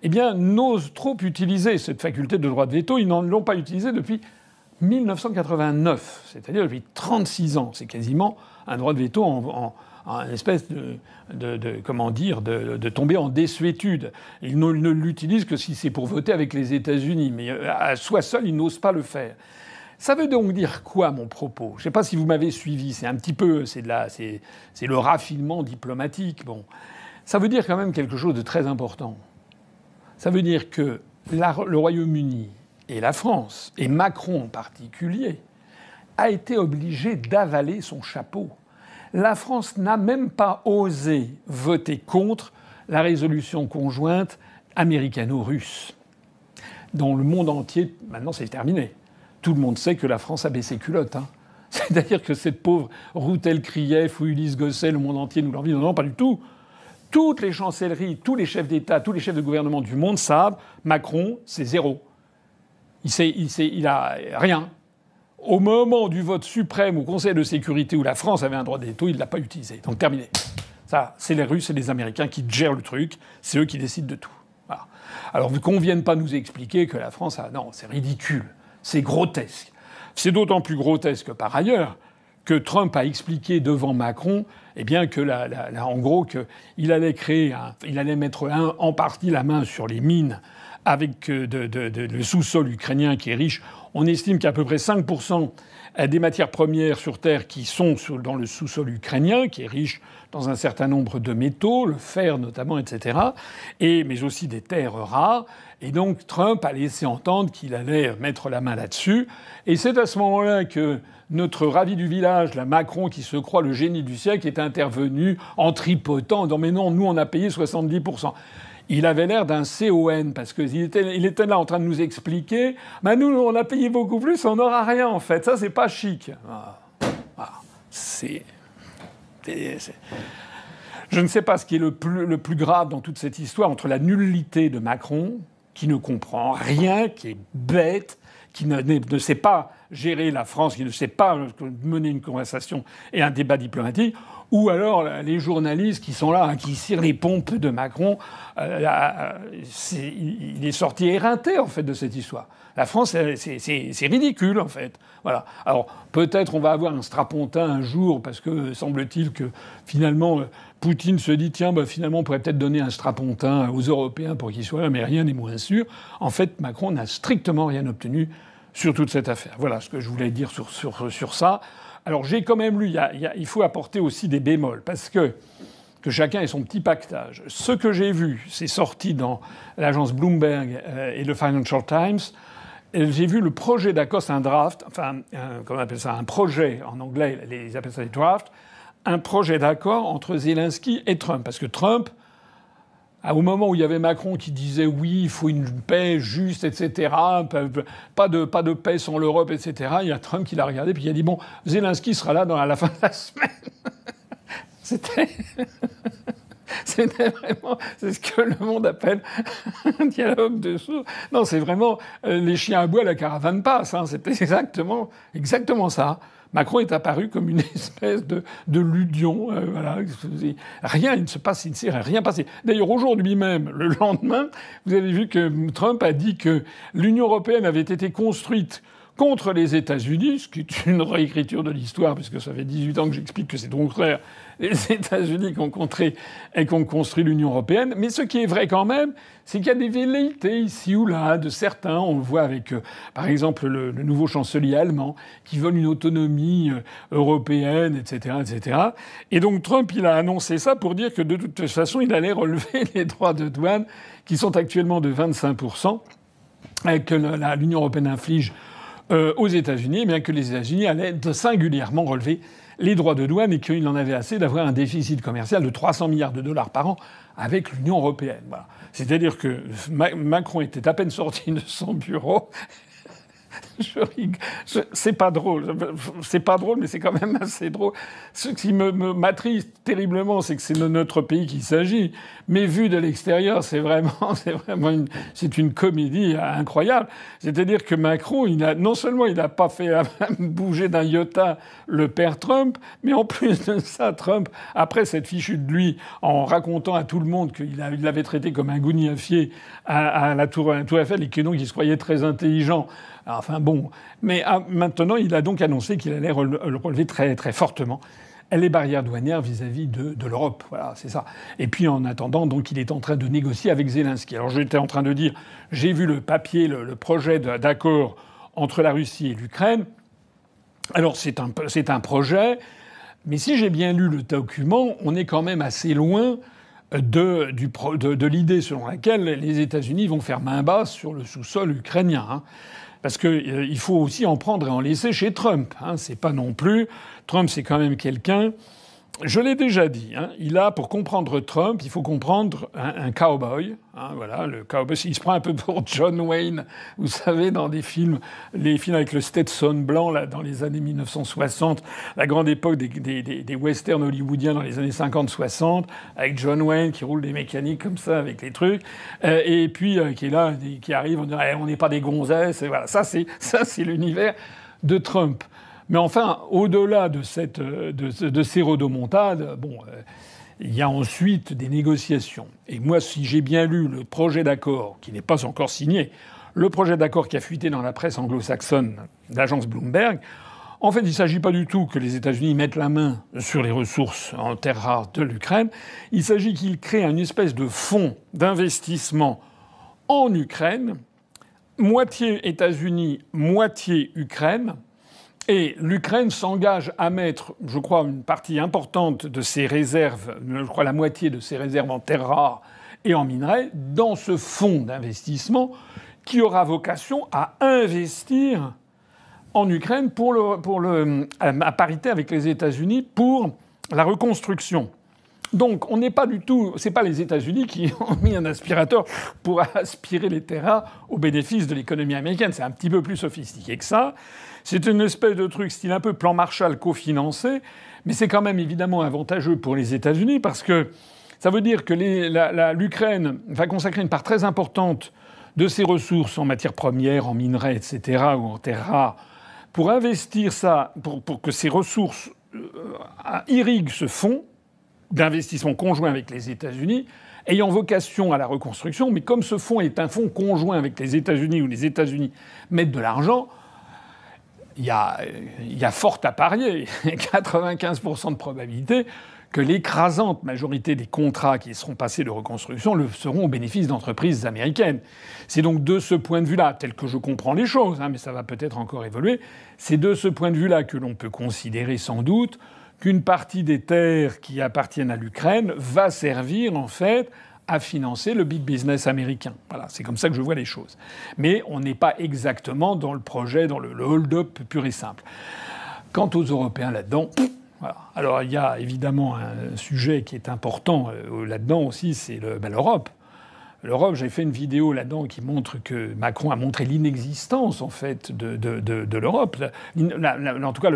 eh bien, n'osent trop utiliser cette faculté de droit de veto. Ils n'en l'ont pas utilisée depuis 1989, c'est-à-dire depuis 36 ans. C'est quasiment un droit de veto en espèce de tomber en désuétude. Ils ne l'utilisent que si c'est pour voter avec les États-Unis. Mais à soi seul, ils n'osent pas le faire. Ça veut donc dire quoi, mon propos? Je ne sais pas si vous m'avez suivi. C'est un petit peu, c'est le raffinement diplomatique. Bon, ça veut dire quand même quelque chose de très important. Ça veut dire que le Royaume-Uni et la France, et Macron en particulier, a été obligé d'avaler son chapeau. La France n'a même pas osé voter contre la résolution conjointe américano-russe. Dans le monde entier, maintenant c'est terminé. Tout le monde sait que la France a baissé culotte. Hein. C'est-à-dire que cette pauvre Ruth El-Krief ou Ulysse Gosset, le monde entier nous l'envie. Non, pas du tout. Toutes les chancelleries, tous les chefs d'État, tous les chefs de gouvernement du monde savent Macron, c'est zéro. Il a rien. Au moment du vote suprême au Conseil de sécurité où la France avait un droit de veto, il ne l'a pas utilisé. Donc terminé. Ça, c'est les Russes et les Américains qui gèrent le truc. C'est eux qui décident de tout. Voilà. Alors qu'on ne vienne pas nous expliquer que la France a... Non, c'est ridicule. C'est grotesque. C'est d'autant plus grotesque par ailleurs que Trump a expliqué devant Macron, eh bien que en gros qu'il allait il allait mettre en partie la main sur les mines avec le sous-sol ukrainien qui est riche. On estime qu'il y a à peu près 5% des matières premières sur Terre qui sont dans le sous-sol ukrainien, qui est riche dans un certain nombre de métaux, le fer notamment, etc., mais aussi des terres rares. Et donc Trump a laissé entendre qu'il allait mettre la main là-dessus. Et c'est à ce moment-là que notre ravi du village, la Macron, qui se croit le génie du siècle, est intervenu en tripotant, en disant « Mais non, nous, on a payé 70%. » Il avait l'air d'un CON, parce qu'il était là en train de nous expliquer « Ben nous, on a payé beaucoup plus, on n'aura rien, en fait. Ça, c'est pas chic. » Je ne sais pas ce qui est le plus grave dans toute cette histoire, entre la nullité de Macron, qui ne comprend rien, qui est bête, qui ne sait pas gérer la France, qui ne sait pas mener une conversation et un débat diplomatique, ou alors les journalistes qui sont là, hein, qui cirent les pompes de Macron. Il est sorti éreinté, en fait, de cette histoire. La France, c'est ridicule, en fait. Voilà. Alors, peut-être on va avoir un strapontin un jour, parce que semble-t-il que, finalement, Poutine se dit « Tiens, finalement, on pourrait peut-être donner un strapontin aux Européens pour qu'ils soient là, mais rien n'est moins sûr. » En fait, Macron n'a strictement rien obtenu sur toute cette affaire. Voilà ce que je voulais dire sur ça. Alors, j'ai quand même lu, il faut apporter aussi des bémols, parce que chacun ait son petit pactage. Ce que j'ai vu, c'est sorti dans l'agence Bloomberg et le Financial Times. J'ai vu le projet d'accord, c'est un draft, enfin, comment on appelle ça, un projet, en anglais, ils appellent ça des drafts, un projet d'accord entre Zelensky et Trump. Parce que Trump, au moment où il y avait Macron qui disait oui, il faut une paix juste, etc., pas de paix sans l'Europe, etc., il y a Trump qui l'a regardé puis il a dit bon, Zelensky sera là à la fin de la semaine. C'était vraiment, c'est ce que le monde appelle un dialogue de sourds. Non, c'est vraiment les chiens à bois, la caravane passe. Hein. C'était exactement ça. Macron est apparu comme une espèce de ludion. Voilà. Rien, il ne s'est rien passé. D'ailleurs, aujourd'hui même, le lendemain, vous avez vu que Trump a dit que l'Union européenne avait été construite contre les États-Unis, ce qui est une réécriture de l'histoire, puisque ça fait 18 ans que j'explique que c'est au contraire les États-Unis qui ont construit l'Union européenne. Mais ce qui est vrai quand même, c'est qu'il y a des velléités ici ou là de certains. On le voit avec, par exemple, le nouveau chancelier allemand qui veut une autonomie européenne, etc., etc. Et donc Trump, il a annoncé ça pour dire que de toute façon, il allait relever les droits de douane qui sont actuellement de 25%, que l'Union européenne inflige aux États-Unis, bien que les États-Unis allaient singulièrement relever les droits de douane et qu'il en avait assez d'avoir un déficit commercial de 300 milliards de dollars par an avec l'Union européenne. Voilà. C'est-à-dire que Macron était à peine sorti de son bureau C'est pas drôle. C'est pas drôle, mais c'est quand même assez drôle. Ce qui m'attriste terriblement, c'est que c'est de notre pays qu'il s'agit. Mais vu de l'extérieur, c'est une comédie incroyable. C'est-à-dire que Macron, non seulement il n'a pas fait bouger d'un iota le père Trump, mais en plus de ça, Trump, après s'être fichu de lui en racontant à tout le monde qu'il l'avait traité comme un gougnafier à la Tour Eiffel et que donc il se croyait très intelligent. Enfin bon, mais maintenant, il a donc annoncé qu'il allait relever très, très fortement les barrières douanières vis-à-vis de l'Europe. Voilà, c'est ça. Et puis en attendant, donc, il est en train de négocier avec Zelensky. Alors j'étais en train de dire, j'ai vu le papier, le projet d'accord entre la Russie et l'Ukraine. Alors c'est un projet, mais si j'ai bien lu le document, on est quand même assez loin de l'idée selon laquelle les États-Unis vont faire main basse sur le sous-sol ukrainien. Hein. Parce qu'il faut aussi en prendre et en laisser chez Trump. Hein. C'est pas non plus... Trump, c'est quand même quelqu'un... Je l'ai déjà dit. Hein, pour comprendre Trump, il faut comprendre un cowboy. Hein, voilà, le cowboy, il se prend un peu pour John Wayne. Vous savez, dans les films avec le Stetson blanc, là, dans les années 1960, la grande époque des westerns hollywoodiens dans les années 50-60, avec John Wayne qui roule des mécaniques comme ça avec les trucs, et puis qui est là, qui arrive, on dit on n'est pas des gonzesses. Et voilà, ça c'est l'univers de Trump. Mais enfin, au-delà de ces rodomontades, il y a ensuite des négociations. Et moi, si j'ai bien lu le projet d'accord, qui n'est pas encore signé, le projet d'accord qui a fuité dans la presse anglo-saxonne d'agence Bloomberg, en fait, il ne s'agit pas du tout que les États-Unis mettent la main sur les ressources en terres rares de l'Ukraine. Il s'agit qu'ils créent une espèce de fonds d'investissement en Ukraine, moitié États-Unis, moitié Ukraine. Et l'Ukraine s'engage à mettre, je crois, une partie importante de ses réserves, je crois la moitié de ses réserves en terres rares et en minerais, dans ce fonds d'investissement qui aura vocation à investir en Ukraine à parité avec les États-Unis pour la reconstruction. Donc, on n'est pas du tout... C'est pas les États-Unis qui ont mis un aspirateur pour aspirer les terres rares au bénéfice de l'économie américaine. C'est un petit peu plus sophistiqué que ça. C'est une espèce de truc style un peu plan Marshall cofinancé, mais c'est quand même évidemment avantageux pour les États-Unis parce que ça veut dire que l'Ukraine va consacrer une part très importante de ses ressources en matières premières, en minerais, etc., ou en terres rares, pour investir ça, pour que ces ressources irriguent ce fonds d'investissement conjoint avec les États-Unis, ayant vocation à la reconstruction. Mais comme ce fonds est un fonds conjoint avec les États-Unis, où les États-Unis mettent de l'argent, il y a fort à parier, 95% de probabilité que l'écrasante majorité des contrats qui seront passés de reconstruction le seront au bénéfice d'entreprises américaines. C'est donc de ce point de vue-là, tel que je comprends les choses, mais ça va peut-être encore évoluer, c'est de ce point de vue-là que l'on peut considérer sans doute qu'une partie des terres qui appartiennent à l'Ukraine va servir en fait à financer le big business américain. Voilà, c'est comme ça que je vois les choses. Mais on n'est pas exactement dans le projet, dans le hold-up pur et simple. Quant aux Européens là-dedans, voilà. Alors il y a évidemment un sujet qui est important là-dedans aussi, c'est l'Europe. L'Europe, j'ai fait une vidéo là-dedans qui montre que Macron a montré l'inexistence, en fait, de l'Europe. En tout cas,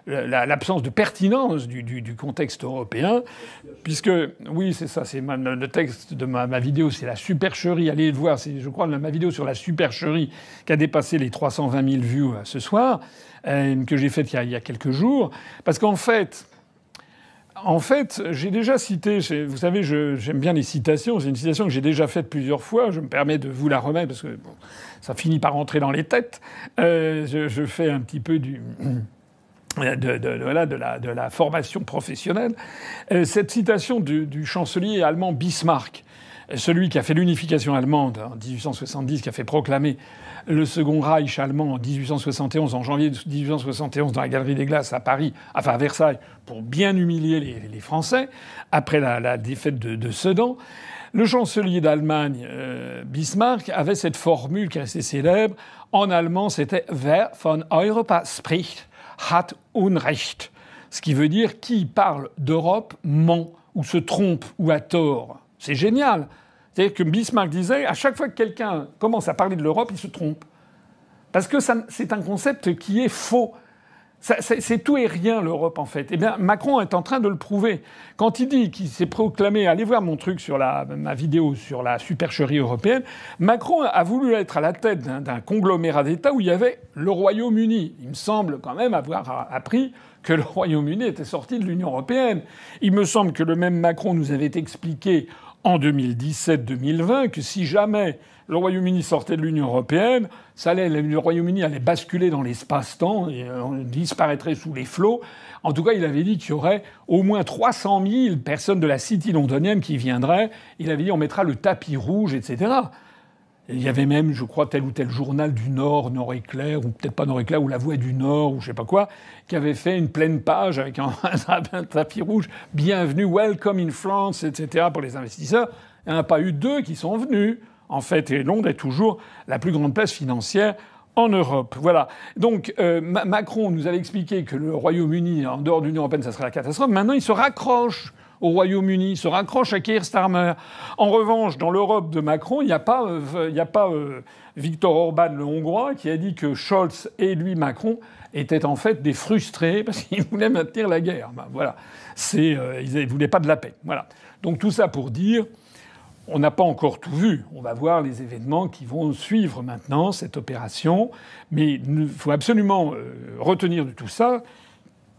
l'absence de pertinence du contexte européen. Puisque, oui, c'est ça, c'est le texte de ma vidéo, c'est la supercherie. Allez le voir, c'est, je crois, ma vidéo sur la supercherie qui a dépassé les 320 000 vues ce soir, que j'ai faite il y a quelques jours. Parce qu'en fait... j'ai déjà cité, vous savez, j'aime bien les citations, c'est une citation que j'ai déjà faite plusieurs fois, je me permets de vous la remettre parce que ça finit par rentrer dans les têtes. Je fais un petit peu de la formation professionnelle. Cette citation du chancelier allemand Bismarck, celui qui a fait l'unification allemande en 1870, qui a fait proclamer le Second Reich allemand en 1871, en janvier 1871, dans la Galerie des Glaces à Paris, enfin à Versailles, pour bien humilier les Français, après la défaite de Sedan. Le chancelier d'Allemagne, Bismarck, avait cette formule qui est restée célèbre. En allemand, c'était « Wer von Europa spricht, hat Unrecht ». Ce qui veut dire « qui parle d'Europe ment, ou se trompe, ou a tort ». C'est génial. C'est-à-dire que Bismarck disait, à chaque fois que quelqu'un commence à parler de l'Europe, il se trompe. Parce que c'est un concept qui est faux. C'est tout et rien, l'Europe, en fait. Eh bien, Macron est en train de le prouver. Quand il dit qu'il s'est proclamé... Allez voir mon truc sur ma vidéo sur la supercherie européenne. Macron a voulu être à la tête d'un conglomérat d'États où il y avait le Royaume-Uni. Il me semble quand même avoir appris que le Royaume-Uni était sorti de l'Union européenne. Il me semble que le même Macron nous avait expliqué en 2017-2020 que si jamais le Royaume-Uni sortait de l'Union européenne, le Royaume-Uni allait basculer dans l'espace-temps et on disparaîtrait sous les flots. En tout cas, il avait dit qu'il y aurait au moins 300 000 personnes de la City londonienne qui viendraient. Il avait dit on mettra le tapis rouge, etc. Il y avait même, je crois, tel ou tel journal du Nord, Nord-Éclair, ou peut-être pas Nord-Éclair, ou La Voix du Nord, ou je sais pas quoi, qui avait fait une pleine page avec un tapis rouge. Bienvenue, welcome in France, etc. pour les investisseurs. Il n'y en a pas eu 2 qui sont venus. En fait, et Londres est toujours la plus grande place financière en Europe. Voilà. Donc, Macron nous avait expliqué que le Royaume-Uni, en dehors de l'Union européenne, ça serait la catastrophe. Maintenant, il se raccroche au Royaume-Uni, il se raccroche à Keir Starmer. En revanche, dans l'Europe de Macron, il n'y a pas Viktor Orban, le Hongrois, qui a dit que Scholz et lui, Macron, étaient en fait des frustrés parce qu'ils voulaient maintenir la guerre. Ben, voilà. Ils ne voulaient pas de la paix. Voilà. Donc, tout ça pour dire... On n'a pas encore tout vu. On va voir les événements qui vont suivre maintenant cette opération. Mais il faut absolument retenir de tout ça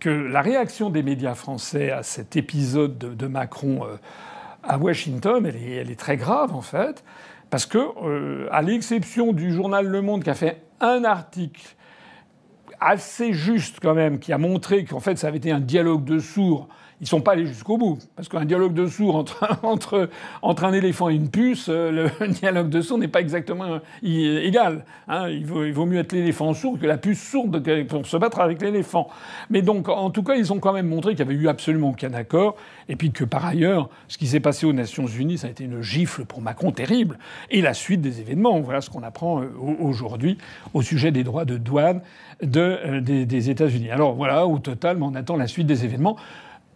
que la réaction des médias français à cet épisode de Macron à Washington, elle est très grave en fait. Parce que, à l'exception du journal Le Monde qui a fait un article assez juste quand même, qui a montré qu'en fait ça avait été un dialogue de sourds. Ils sont pas allés jusqu'au bout. Parce qu'un dialogue de sourds entre un éléphant et une puce, le dialogue de sourds n'est pas exactement égal. Hein. Il vaut mieux être l'éléphant sourd que la puce sourde pour se battre avec l'éléphant. Mais donc, en tout cas, ils ont quand même montré qu'il n'y avait eu absolument aucun accord. Et puis que par ailleurs, ce qui s'est passé aux Nations Unies, ça a été une gifle pour Macron terrible. Et la suite des événements. Voilà ce qu'on apprend aujourd'hui au sujet des droits de douane des États-Unis. Alors voilà, au total, on attend la suite des événements.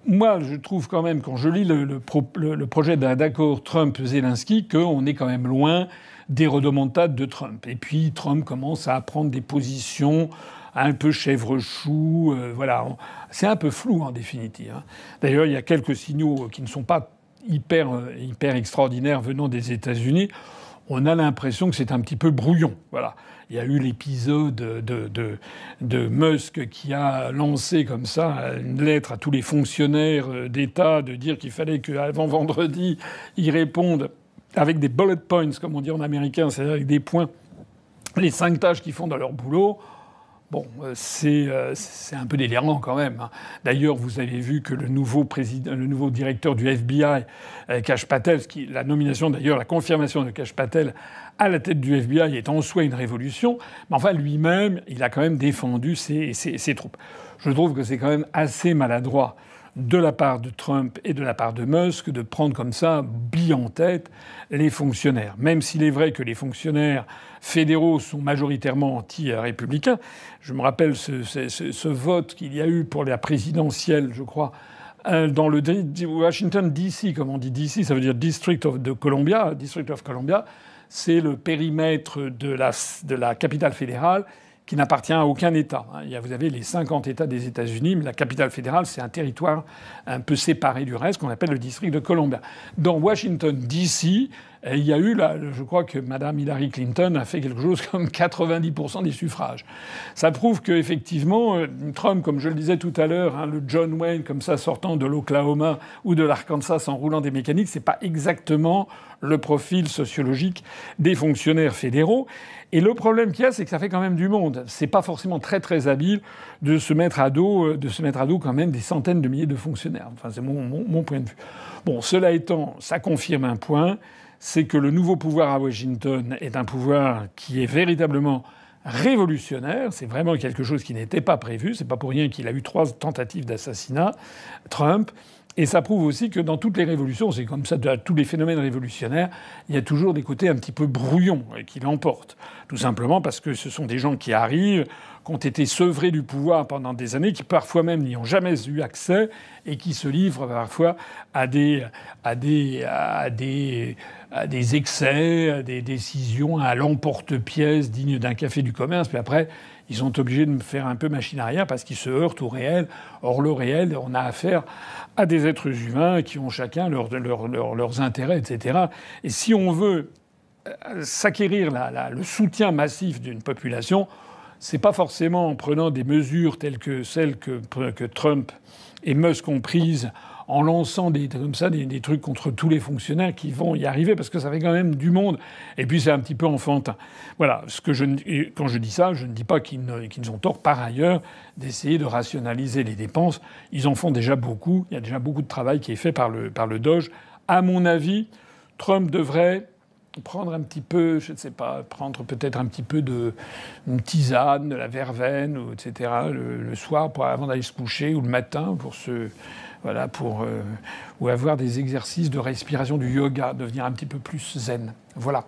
Moi, je trouve quand même, quand je lis le projet d'accord Trump-Zelensky, qu'on est quand même loin des rodomontades de Trump. Et puis, Trump commence à prendre des positions un peu chèvre-chou. Voilà. C'est un peu flou, en définitive. D'ailleurs, il y a quelques signaux qui ne sont pas hyper extraordinaires venant des États-Unis. On a l'impression que c'est un petit peu brouillon. Voilà. Il y a eu l'épisode de Musk qui a lancé comme ça une lettre à tous les fonctionnaires d'État de dire qu'il fallait qu'avant vendredi, ils répondent avec des bullet points, comme on dit en américain, c'est-à-dire avec des points, les 5 tâches qu'ils font dans leur boulot. Bon, c'est un peu délirant quand même. D'ailleurs, vous avez vu que le nouveau directeur du FBI, Kash Patel, la nomination d'ailleurs, la confirmation de Kash Patel à la tête du FBI est en soi une révolution. Mais enfin, lui-même, il a quand même défendu ses troupes. Je trouve que c'est quand même assez maladroit de la part de Trump et de la part de Musk de prendre comme ça, bille en tête, les fonctionnaires. Même s'il est vrai que les fonctionnaires fédéraux sont majoritairement anti-républicains. Je me rappelle ce vote qu'il y a eu pour la présidentielle, je crois, dans le Washington DC, comme on dit DC, ça veut dire District of Columbia. C'est le périmètre de la capitale fédérale qui n'appartient à aucun État. Vous avez les 50 États des États-Unis, mais la capitale fédérale, c'est un territoire un peu séparé du reste qu'on appelle le district de Columbia. Dans Washington, D.C., il y a eu, je crois que Mme Hillary Clinton a fait quelque chose comme 90% des suffrages. Ça prouve qu'effectivement, Trump, comme je le disais tout à l'heure, le John Wayne comme ça sortant de l'Oklahoma ou de l'Arkansas en roulant des mécaniques, c'est pas exactement le profil sociologique des fonctionnaires fédéraux. Et le problème qu'il y a, c'est que ça fait quand même du monde. C'est pas forcément très très habile de se mettre à dos quand même des centaines de milliers de fonctionnaires. Enfin, c'est mon point de vue. Bon, cela étant, ça confirme un point, c'est que le nouveau pouvoir à Washington est un pouvoir qui est véritablement révolutionnaire. C'est vraiment quelque chose qui n'était pas prévu. C'est pas pour rien qu'il a eu 3 tentatives d'assassinat, Trump. Et ça prouve aussi que dans toutes les révolutions, c'est comme ça, dans tous les phénomènes révolutionnaires, il y a toujours des côtés un petit peu brouillons qui l'emportent. Tout simplement parce que ce sont des gens qui arrivent, qui ont été sevrés du pouvoir pendant des années, qui parfois même n'y ont jamais eu accès et qui se livrent parfois à des à des excès, à des décisions à l'emporte-pièce dignes d'un café du commerce. Puis après, ils sont obligés de me faire un peu machine arrière parce qu'ils se heurtent au réel. Or, le réel, on a affaire à des êtres humains qui ont chacun leurs intérêts, etc. Et si on veut s'acquérir le soutien massif d'une population, c'est pas forcément en prenant des mesures telles que celles que Trump et Musk ont prises, en lançant des trucs contre tous les fonctionnaires qui vont y arriver, parce que ça fait quand même du monde. Et puis c'est un petit peu enfantin. Voilà. Quand je dis ça, je ne dis pas qu'ils ont tort par ailleurs d'essayer de rationaliser les dépenses. Ils en font déjà beaucoup. Il y a déjà beaucoup de travail qui est fait par le Doge. À mon avis, Trump devrait prendre un petit peu, je ne sais pas, prendre peut-être un petit peu une tisane, de la verveine, ou etc. le soir avant d'aller se coucher, ou le matin ou avoir des exercices de respiration, du yoga, devenir un petit peu plus zen. Voilà.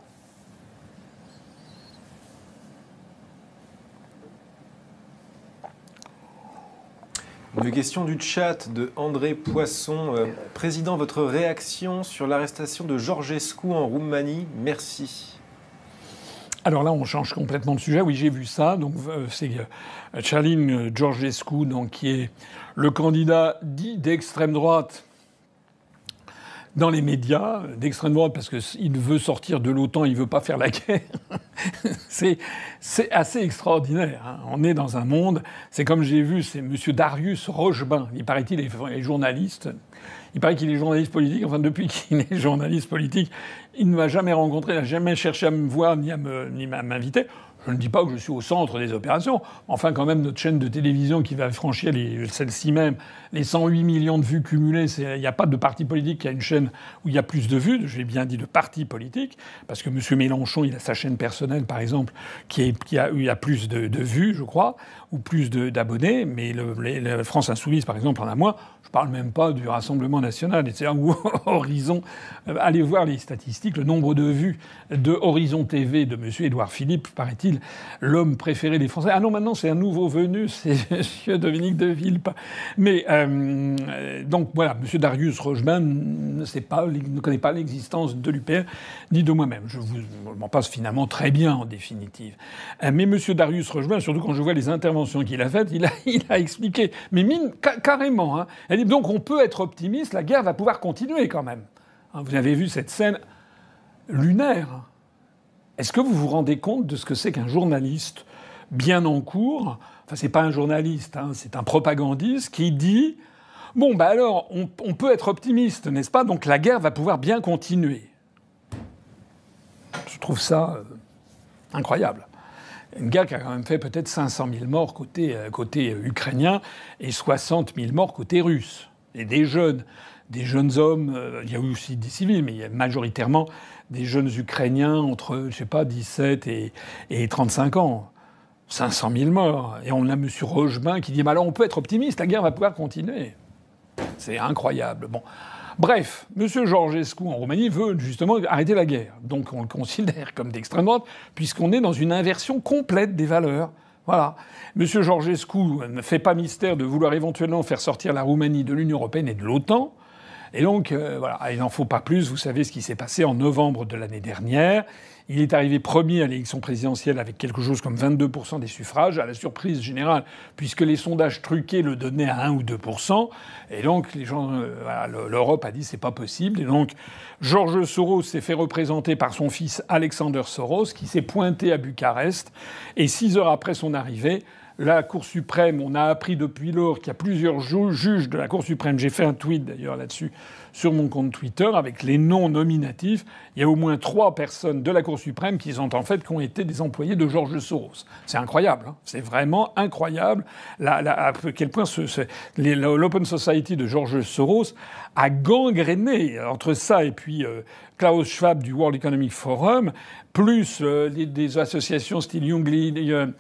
Une question du chat de André Poisson. Président, votre réaction sur l'arrestation de Georgescu en Roumanie? Merci. Alors là, on change complètement de sujet. Oui, j'ai vu ça. Donc, c'est Călin Georgescu, donc, qui est le candidat dit d'extrême droite dans les médias, d'extrême droite parce qu'il veut sortir de l'OTAN, il veut pas faire la guerre. C'est assez extraordinaire. Hein. On est dans un monde. C'est comme j'ai vu, c'est M. Darius Rochebin. Il paraît-il est journaliste. Il paraît qu'il est journaliste politique. Enfin, depuis qu'il est journaliste politique, il ne m'a jamais rencontré, il n'a jamais cherché à me voir ni à m'inviter. Je ne dis pas que je suis au centre des opérations. Enfin, quand même, notre chaîne de télévision qui va franchir celle-ci même, les 108 millions de vues cumulées, il n'y a pas de parti politique qui a une chaîne où il y a plus de vues. J'ai bien dit de parti politique, parce que M. Mélenchon, il a sa chaîne personnelle, par exemple, qui a plus de vues, je crois, ou plus d'abonnés. Mais la France Insoumise, par exemple, en a moins. Je parle même pas du Rassemblement national, etc. Ou Horizon. Allez voir les statistiques, le nombre de vues de Horizon TV de M. Édouard Philippe, paraît-il, l'homme préféré des Français. Ah non, maintenant c'est un nouveau venu, c'est M. Dominique de Villepin. Mais donc voilà, M. Darius Rochebin ne connaît pas l'existence de l'UPR ni de moi-même. Je m'en passe finalement très bien en définitive. Mais M. Darius Rochebin, surtout quand je vois les interventions qu'il a faites, il a expliqué, mais carrément. Hein, elle dit donc on peut être optimiste, la guerre va pouvoir continuer quand même. Vous avez vu cette scène lunaire. Est-ce que vous vous rendez compte de ce que c'est qu'un journaliste bien en cours? Enfin, c'est pas un journaliste, hein, c'est un propagandiste qui dit bon, bah alors, on peut être optimiste, n'est-ce pas? Donc la guerre va pouvoir bien continuer. Je trouve ça incroyable. Une guerre qui a quand même fait peut-être 500 000 morts côté ukrainien et 60 000 morts côté russe. Et des jeunes hommes, il y a eu aussi des civils, mais il y a majoritairement des jeunes Ukrainiens entre, je sais pas, 17 et 35 ans. 500 000 morts. Et on a M. Rochebin qui dit « Mais alors on peut être optimiste, la guerre va pouvoir continuer ». C'est incroyable. Bon. Bref, M. Georgescu en Roumanie veut justement arrêter la guerre. Donc on le considère comme d'extrême droite, puisqu'on est dans une inversion complète des valeurs. Voilà. M. Georgescu ne fait pas mystère de vouloir éventuellement faire sortir la Roumanie de l'Union européenne et de l'OTAN. Et donc, voilà, il n'en faut pas plus. Vous savez ce qui s'est passé en novembre de l'année dernière. Il est arrivé premier à l'élection présidentielle avec quelque chose comme 22% des suffrages, à la surprise générale, puisque les sondages truqués le donnaient à 1 ou 2%. Et donc, les gens, voilà, l'Europe a dit c'est pas possible. Et donc, George Soros s'est fait représenter par son fils Alexander Soros, qui s'est pointé à Bucarest. Et 6 heures après son arrivée, la Cour suprême, on a appris depuis lors qu'il y a plusieurs juges de la Cour suprême. J'ai fait un tweet d'ailleurs là-dessus sur mon compte Twitter avec les noms nominatifs. Il y a au moins 3 personnes de la Cour suprême qui ont été des employés de George Soros. C'est incroyable. Hein, c'est vraiment incroyable à quel point l'Open Society de George Soros a gangréné entre ça et puis Klaus Schwab du World Economic Forum, plus des associations style Young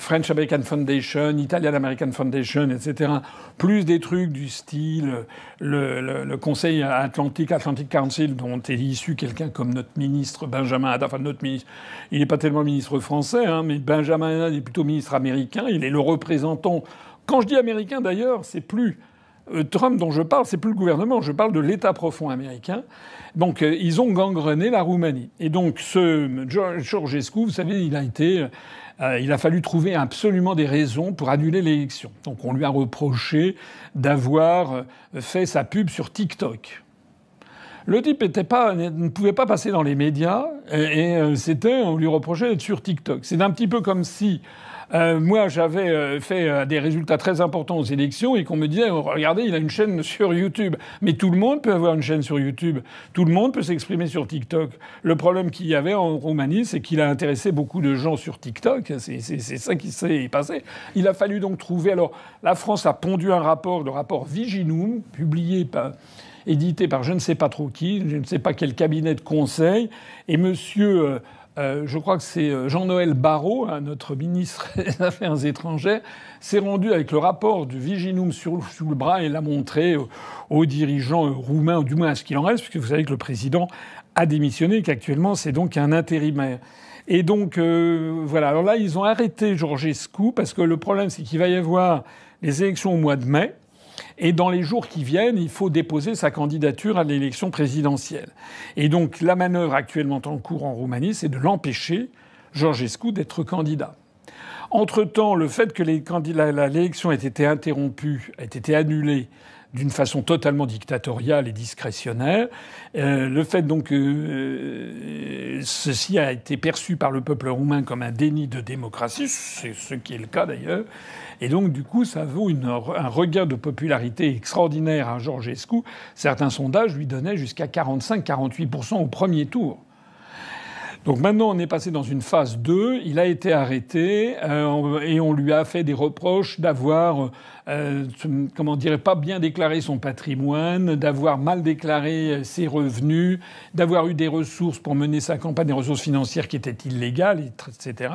French American Foundation, Italian American Foundation, etc. Plus des trucs du style le Conseil Atlantic Council, dont est issu quelqu'un comme notre ministre Benjamin Haddad. Enfin, notre ministre, il n'est pas tellement ministre français, hein, mais Benjamin Haddad est plutôt ministre américain. Il est le représentant. Quand je dis américain, d'ailleurs, c'est plus Trump dont je parle, c'est plus le gouvernement, je parle de l'État profond américain. Donc ils ont gangrené la Roumanie. Et donc ce Georgescu, vous savez, il a fallu trouver absolument des raisons pour annuler l'élection. Donc on lui a reproché d'avoir fait sa pub sur TikTok. Le type ne pouvait pas passer dans les médias on lui reprochait d'être sur TikTok. C'est un petit peu comme si moi j'avais fait des résultats très importants aux élections et qu'on me disait regardez, il a une chaîne sur YouTube. Mais tout le monde peut avoir une chaîne sur YouTube. Tout le monde peut s'exprimer sur TikTok. Le problème qu'il y avait en Roumanie, c'est qu'il a intéressé beaucoup de gens sur TikTok. C'est ça qui s'est passé. Il a fallu donc trouver. Alors la France a pondu un rapport, le rapport Viginum, édité par je ne sais pas trop qui, je ne sais pas quel cabinet de conseil, et monsieur, je crois que c'est Jean-Noël Barrot, notre ministre des Affaires étrangères, s'est rendu avec le rapport du Viginum sous le bras et l'a montré aux dirigeants roumains, ou du moins à ce qu'il en reste, puisque vous savez que le président a démissionné et qu'actuellement c'est donc un intérimaire. Et donc voilà, alors là ils ont arrêté Georgescu parce que le problème c'est qu'il va y avoir les élections au mois de mai. Et dans les jours qui viennent, il faut déposer sa candidature à l'élection présidentielle. Et donc la manœuvre actuellement en cours en Roumanie, c'est de l'empêcher, Georgescu, d'être candidat. Entre-temps, le fait que l'élection ait été interrompue, ait été annulée d'une façon totalement dictatoriale et discrétionnaire, le fait donc que ceci a été perçu par le peuple roumain comme un déni de démocratie, c'est ce qui est le cas d'ailleurs, et donc du coup ça vaut un regain de popularité extraordinaire à Georgescu. Certains sondages lui donnaient jusqu'à 45-48% au premier tour. Donc maintenant, on est passé dans une phase 2. Il a été arrêté et on lui a fait des reproches d'avoir, pas bien déclaré son patrimoine, d'avoir mal déclaré ses revenus, d'avoir eu des ressources pour mener sa campagne, des ressources financières qui étaient illégales, etc.,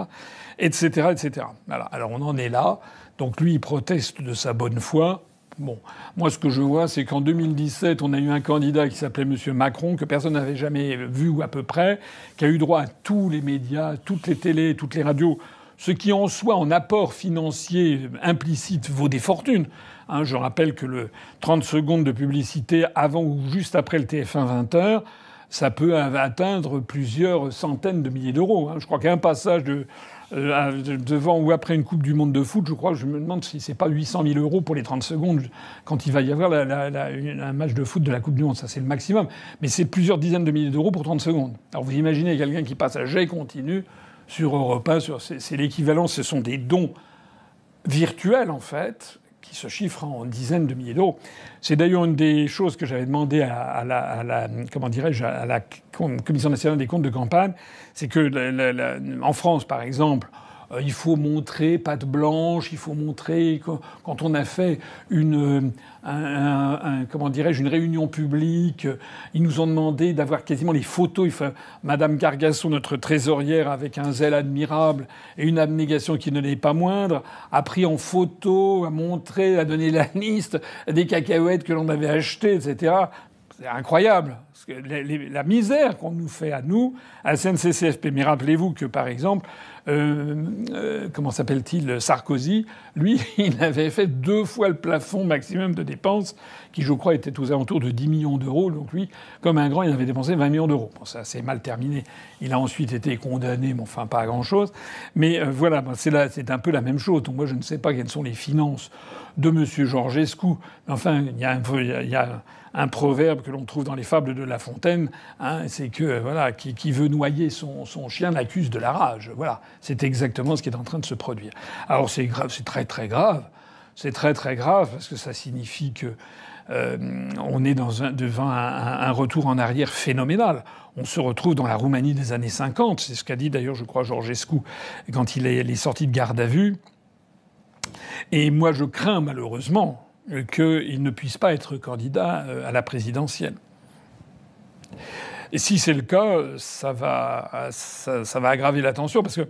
etc., etc. Voilà. Alors on en est là. Donc lui, il proteste de sa bonne foi. Bon, moi, ce que je vois, c'est qu'en 2017, on a eu un candidat qui s'appelait M. Macron, que personne n'avait jamais vu ou à peu près, qui a eu droit à tous les médias, toutes les télés, toutes les radios, ce qui en soi, en apport financier implicite, vaut des fortunes. Hein, je rappelle que le 30 secondes de publicité avant ou juste après le TF1 20h, ça peut atteindre plusieurs centaines de milliers d'euros. Hein. Je crois qu'un passage devant ou après une Coupe du Monde de foot, je me demande si c'est pas 800 000 euros pour les 30 secondes quand il va y avoir un match de foot de la Coupe du Monde. Ça, c'est le maximum. Mais c'est plusieurs dizaines de milliers d'euros pour 30 secondes. Alors vous imaginez quelqu'un qui passe à jet continu sur Europe 1, c'est l'équivalent, ce sont des dons virtuels en fait, qui se chiffrent en dizaines de milliers d'euros. C'est d'ailleurs une des choses que j'avais demandé à la Commission nationale des comptes de campagne, c'est que en France, par exemple, il faut montrer patte blanche, il faut montrer quand on a fait une réunion publique, ils nous ont demandé d'avoir quasiment les photos. Madame Gargasso, notre trésorière, avec un zèle admirable et une abnégation qui ne l'est pas moindre, a pris en photo, a montré, a donné la liste des cacahuètes que l'on avait achetées, etc. C'est incroyable. Parce que la misère qu'on nous fait à nous, à la CNCCFP. Mais rappelez-vous que, par exemple, comment s'appelle-t-il, Sarkozy, lui, il avait fait 2 fois le plafond maximum de dépenses, qui, je crois, était aux alentours de 10 millions d'euros. Donc lui, comme un grand, il avait dépensé 20 millions d'euros. Bon, ça, c'est mal terminé. Il a ensuite été condamné, mais enfin, pas à grand-chose. Mais voilà, c'est un peu la même chose. Donc moi, je ne sais pas quelles sont les finances de M. Georgescu. Enfin, il y a un proverbe que l'on trouve dans les fables de La Fontaine, hein, c'est que voilà, qui veut noyer son chien l'accuse de la rage. Voilà, c'est exactement ce qui est en train de se produire. Alors c'est grave, c'est très très grave, c'est très très grave parce que ça signifie que on est devant un retour en arrière phénoménal. On se retrouve dans la Roumanie des années 50. C'est ce qu'a dit d'ailleurs, je crois, Georgescu quand il est sorti de garde à vue. Et moi, je crains malheureusement qu'il ne puisse pas être candidat à la présidentielle. Et si c'est le cas, ça va aggraver la tension, parce que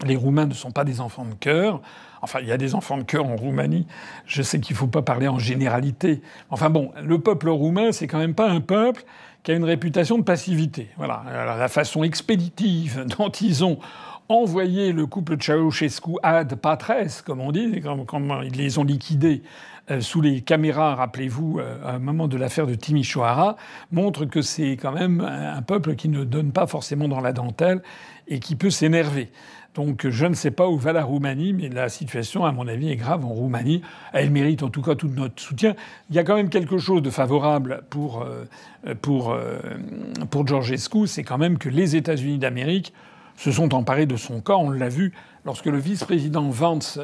les Roumains ne sont pas des enfants de cœur. Enfin, il y a des enfants de cœur en Roumanie. Je sais qu'il ne faut pas parler en généralité. Enfin bon, le peuple roumain, c'est quand même pas un peuple qui a une réputation de passivité. Voilà. Alors, la façon expéditive dont ils ont envoyé le couple Ceausescu ad patres, comme on dit, comment ils les ont liquidés sous les caméras, rappelez-vous, à un moment de l'affaire de Timișoara, montre que c'est quand même un peuple qui ne donne pas forcément dans la dentelle et qui peut s'énerver. Donc je ne sais pas où va la Roumanie, mais la situation, à mon avis, est grave en Roumanie. Elle mérite en tout cas tout notre soutien. Il y a quand même quelque chose de favorable pour Georgescu, c'est quand même que les États-Unis d'Amérique se sont emparés de son cas. On l'a vu lorsque le vice-président Vance,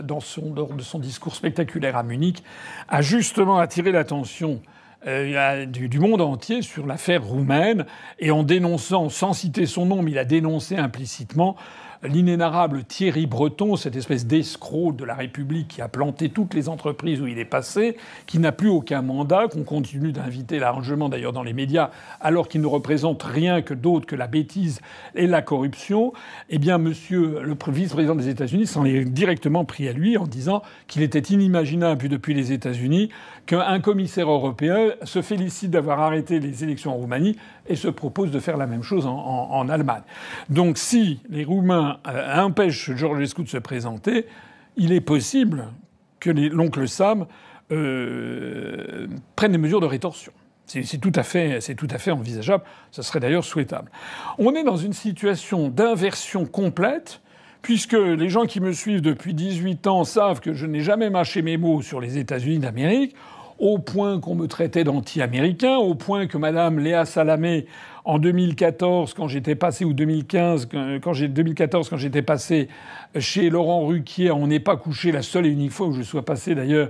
lors de son discours spectaculaire à Munich, a justement attiré l'attention du monde entier sur l'affaire roumaine, et en dénonçant, sans citer son nom, mais il a dénoncé implicitement l'inénarrable Thierry Breton, cette espèce d'escroc de la République qui a planté toutes les entreprises où il est passé, qui n'a plus aucun mandat, qu'on continue d'inviter largement d'ailleurs dans les médias, alors qu'il ne représente rien que d'autre que la bêtise et la corruption. Eh bien, monsieur le vice-président des États-Unis s'en est directement pris à lui en disant qu'il était inimaginable depuis les États-Unis qu'un commissaire européen se félicite d'avoir arrêté les élections en Roumanie et se propose de faire la même chose en Allemagne. Donc si les Roumains empêchent Georgescu de se présenter, il est possible que l'oncle Sam prenne des mesures de rétorsion. C'est tout à fait envisageable. Ce serait d'ailleurs souhaitable. On est dans une situation d'inversion complète, puisque les gens qui me suivent depuis 18 ans savent que je n'ai jamais mâché mes mots sur les États-Unis d'Amérique, au point qu'on me traitait d'anti-américain, au point que Madame Léa Salamé, en 2014, quand j'étais passé, ou 2015, 2014, quand j'étais passé chez Laurent Ruquier, on n'est pas couché, la seule et unique fois où je sois passé d'ailleurs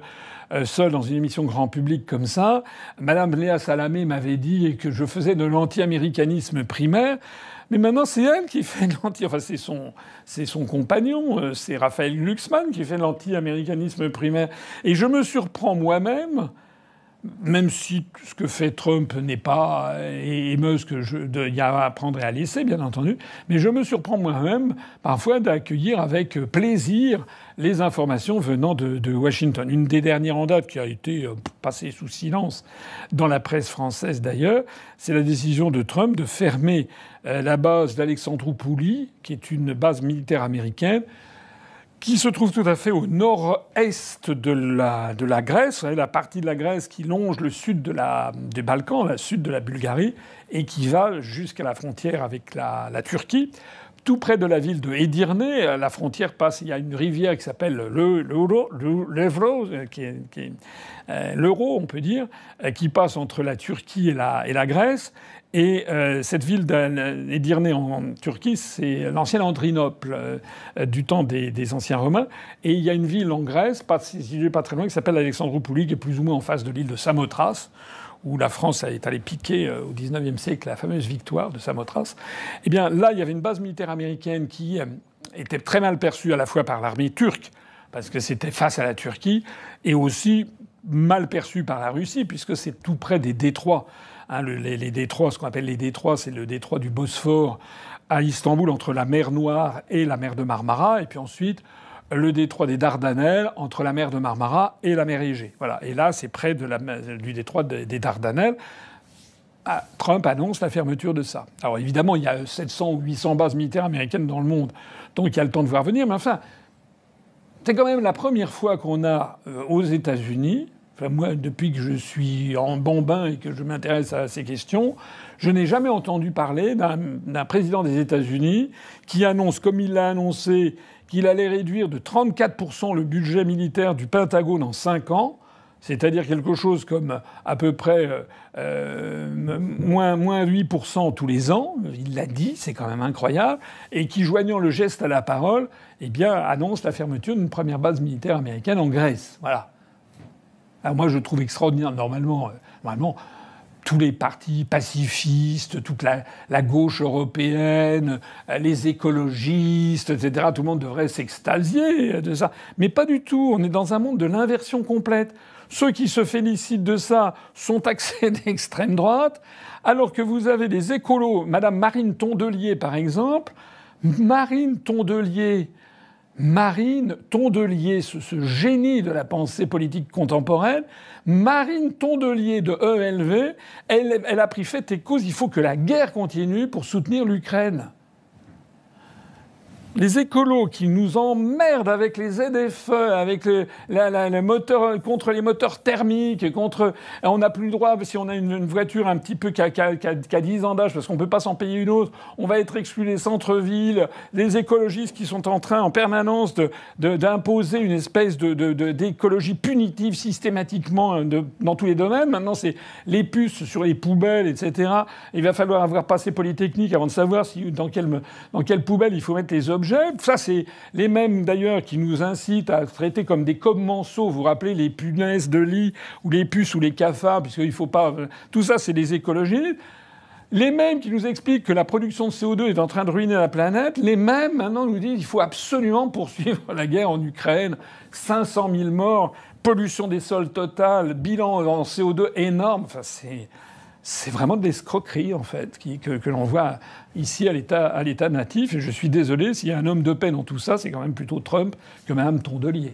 seul dans une émission grand public comme ça, Madame Léa Salamé m'avait dit que je faisais de l'anti-américanisme primaire. Mais maintenant, c'est elle qui fait de l'anti... Enfin, c'est son compagnon, c'est Raphaël Glucksmann qui fait de l'anti-américanisme primaire. Et je me surprends moi-même, même si ce que fait Trump n'est pas émeuse il y a à prendre et à laisser, bien entendu, mais je me surprends moi-même parfois d'accueillir avec plaisir les informations venant de Washington. Une des dernières en date qui a été passée sous silence dans la presse française d'ailleurs, c'est la décision de Trump de fermer la base d'Alexandroupouli, qui est une base militaire américaine, qui se trouve tout à fait au nord-est de la Grèce, la partie de la Grèce qui longe le sud des Balkans, le sud de la Bulgarie, et qui va jusqu'à la frontière avec la Turquie. Tout près de la ville de Edirne, la frontière passe, il y a une rivière qui s'appelle l'Euro, l'Euro, on peut dire, qui passe entre la Turquie et la Grèce. Et cette ville d'Edirne en Turquie, c'est l'ancienne Andrinople du temps des anciens Romains. Et il y a une ville en Grèce, pas très loin, qui s'appelle Alexandroupouli, qui est plus ou moins en face de l'île de Samothrace, où la France est allée piquer au XIXe siècle la fameuse victoire de Samothrace. Eh bien, là, il y avait une base militaire américaine qui était très mal perçue à la fois par l'armée turque, parce que c'était face à la Turquie, et aussi mal perçue par la Russie, puisque c'est tout près des détroits. Hein, les détroits, ce qu'on appelle les détroits, c'est le détroit du Bosphore à Istanbul, entre la mer Noire et la mer de Marmara, et puis ensuite le détroit des Dardanelles entre la mer de Marmara et la mer Égée. Voilà. Et là, c'est près du détroit des Dardanelles. Trump annonce la fermeture de ça. Alors évidemment, il y a 700 ou 800 bases militaires américaines dans le monde, donc il y a le temps de voir venir. Mais enfin, c'est quand même la première fois qu'on a aux États-Unis... Enfin, moi, depuis que je suis en bambin et que je m'intéresse à ces questions, je n'ai jamais entendu parler d'un président des États-Unis qui annonce, comme il l'a annoncé, qu'il allait réduire de 34% le budget militaire du Pentagone en 5 ans, c'est-à-dire quelque chose comme à peu près moins 8% tous les ans. Il l'a dit, c'est quand même incroyable. Et qui, joignant le geste à la parole, eh bien, annonce la fermeture d'une première base militaire américaine en Grèce. Voilà. Alors moi, je trouve extraordinaire, normalement, tous les partis pacifistes, toute la gauche européenne, les écologistes, etc., tout le monde devrait s'extasier de ça. Mais pas du tout. On est dans un monde de l'inversion complète. Ceux qui se félicitent de ça sont taxés d'extrême droite, alors que vous avez des écolos, Madame Marine Tondelier, par exemple. Marine Tondelier, ce génie de la pensée politique contemporaine, Marine Tondelier de ELV, elle a pris fait et cause, il faut que la guerre continue pour soutenir l'Ukraine. Les écolos qui nous emmerdent avec les ZFE, avec les moteurs, contre les moteurs thermiques, on n'a plus le droit, si on a une voiture un petit peu qui a 10 ans d'âge, parce qu'on peut pas s'en payer une autre, on va être exclu des centres-villes, les écologistes qui sont en train en permanence d'imposer une espèce d'écologie punitive systématiquement dans tous les domaines. Maintenant, c'est les puces sur les poubelles, etc. Il va falloir avoir passé Polytechnique avant de savoir dans quelle poubelle il faut mettre les objets. Ça, c'est les mêmes, d'ailleurs, qui nous incitent à traiter comme des commensaux. Vous vous rappelez les punaises de lit ou les puces ou les cafards, puisqu'il faut pas... Tout ça, c'est des écologistes. Les mêmes qui nous expliquent que la production de CO2 est en train de ruiner la planète, les mêmes, maintenant, nous disent qu'il faut absolument poursuivre la guerre en Ukraine. 500 000 morts, pollution des sols totale, bilan en CO2 énorme. Enfin, c'est vraiment de l'escroquerie, en fait, que l'on voit ici à l'état natif. Et je suis désolé, s'il y a un homme de paix dans tout ça, c'est quand même plutôt Trump que Mme Tondelier.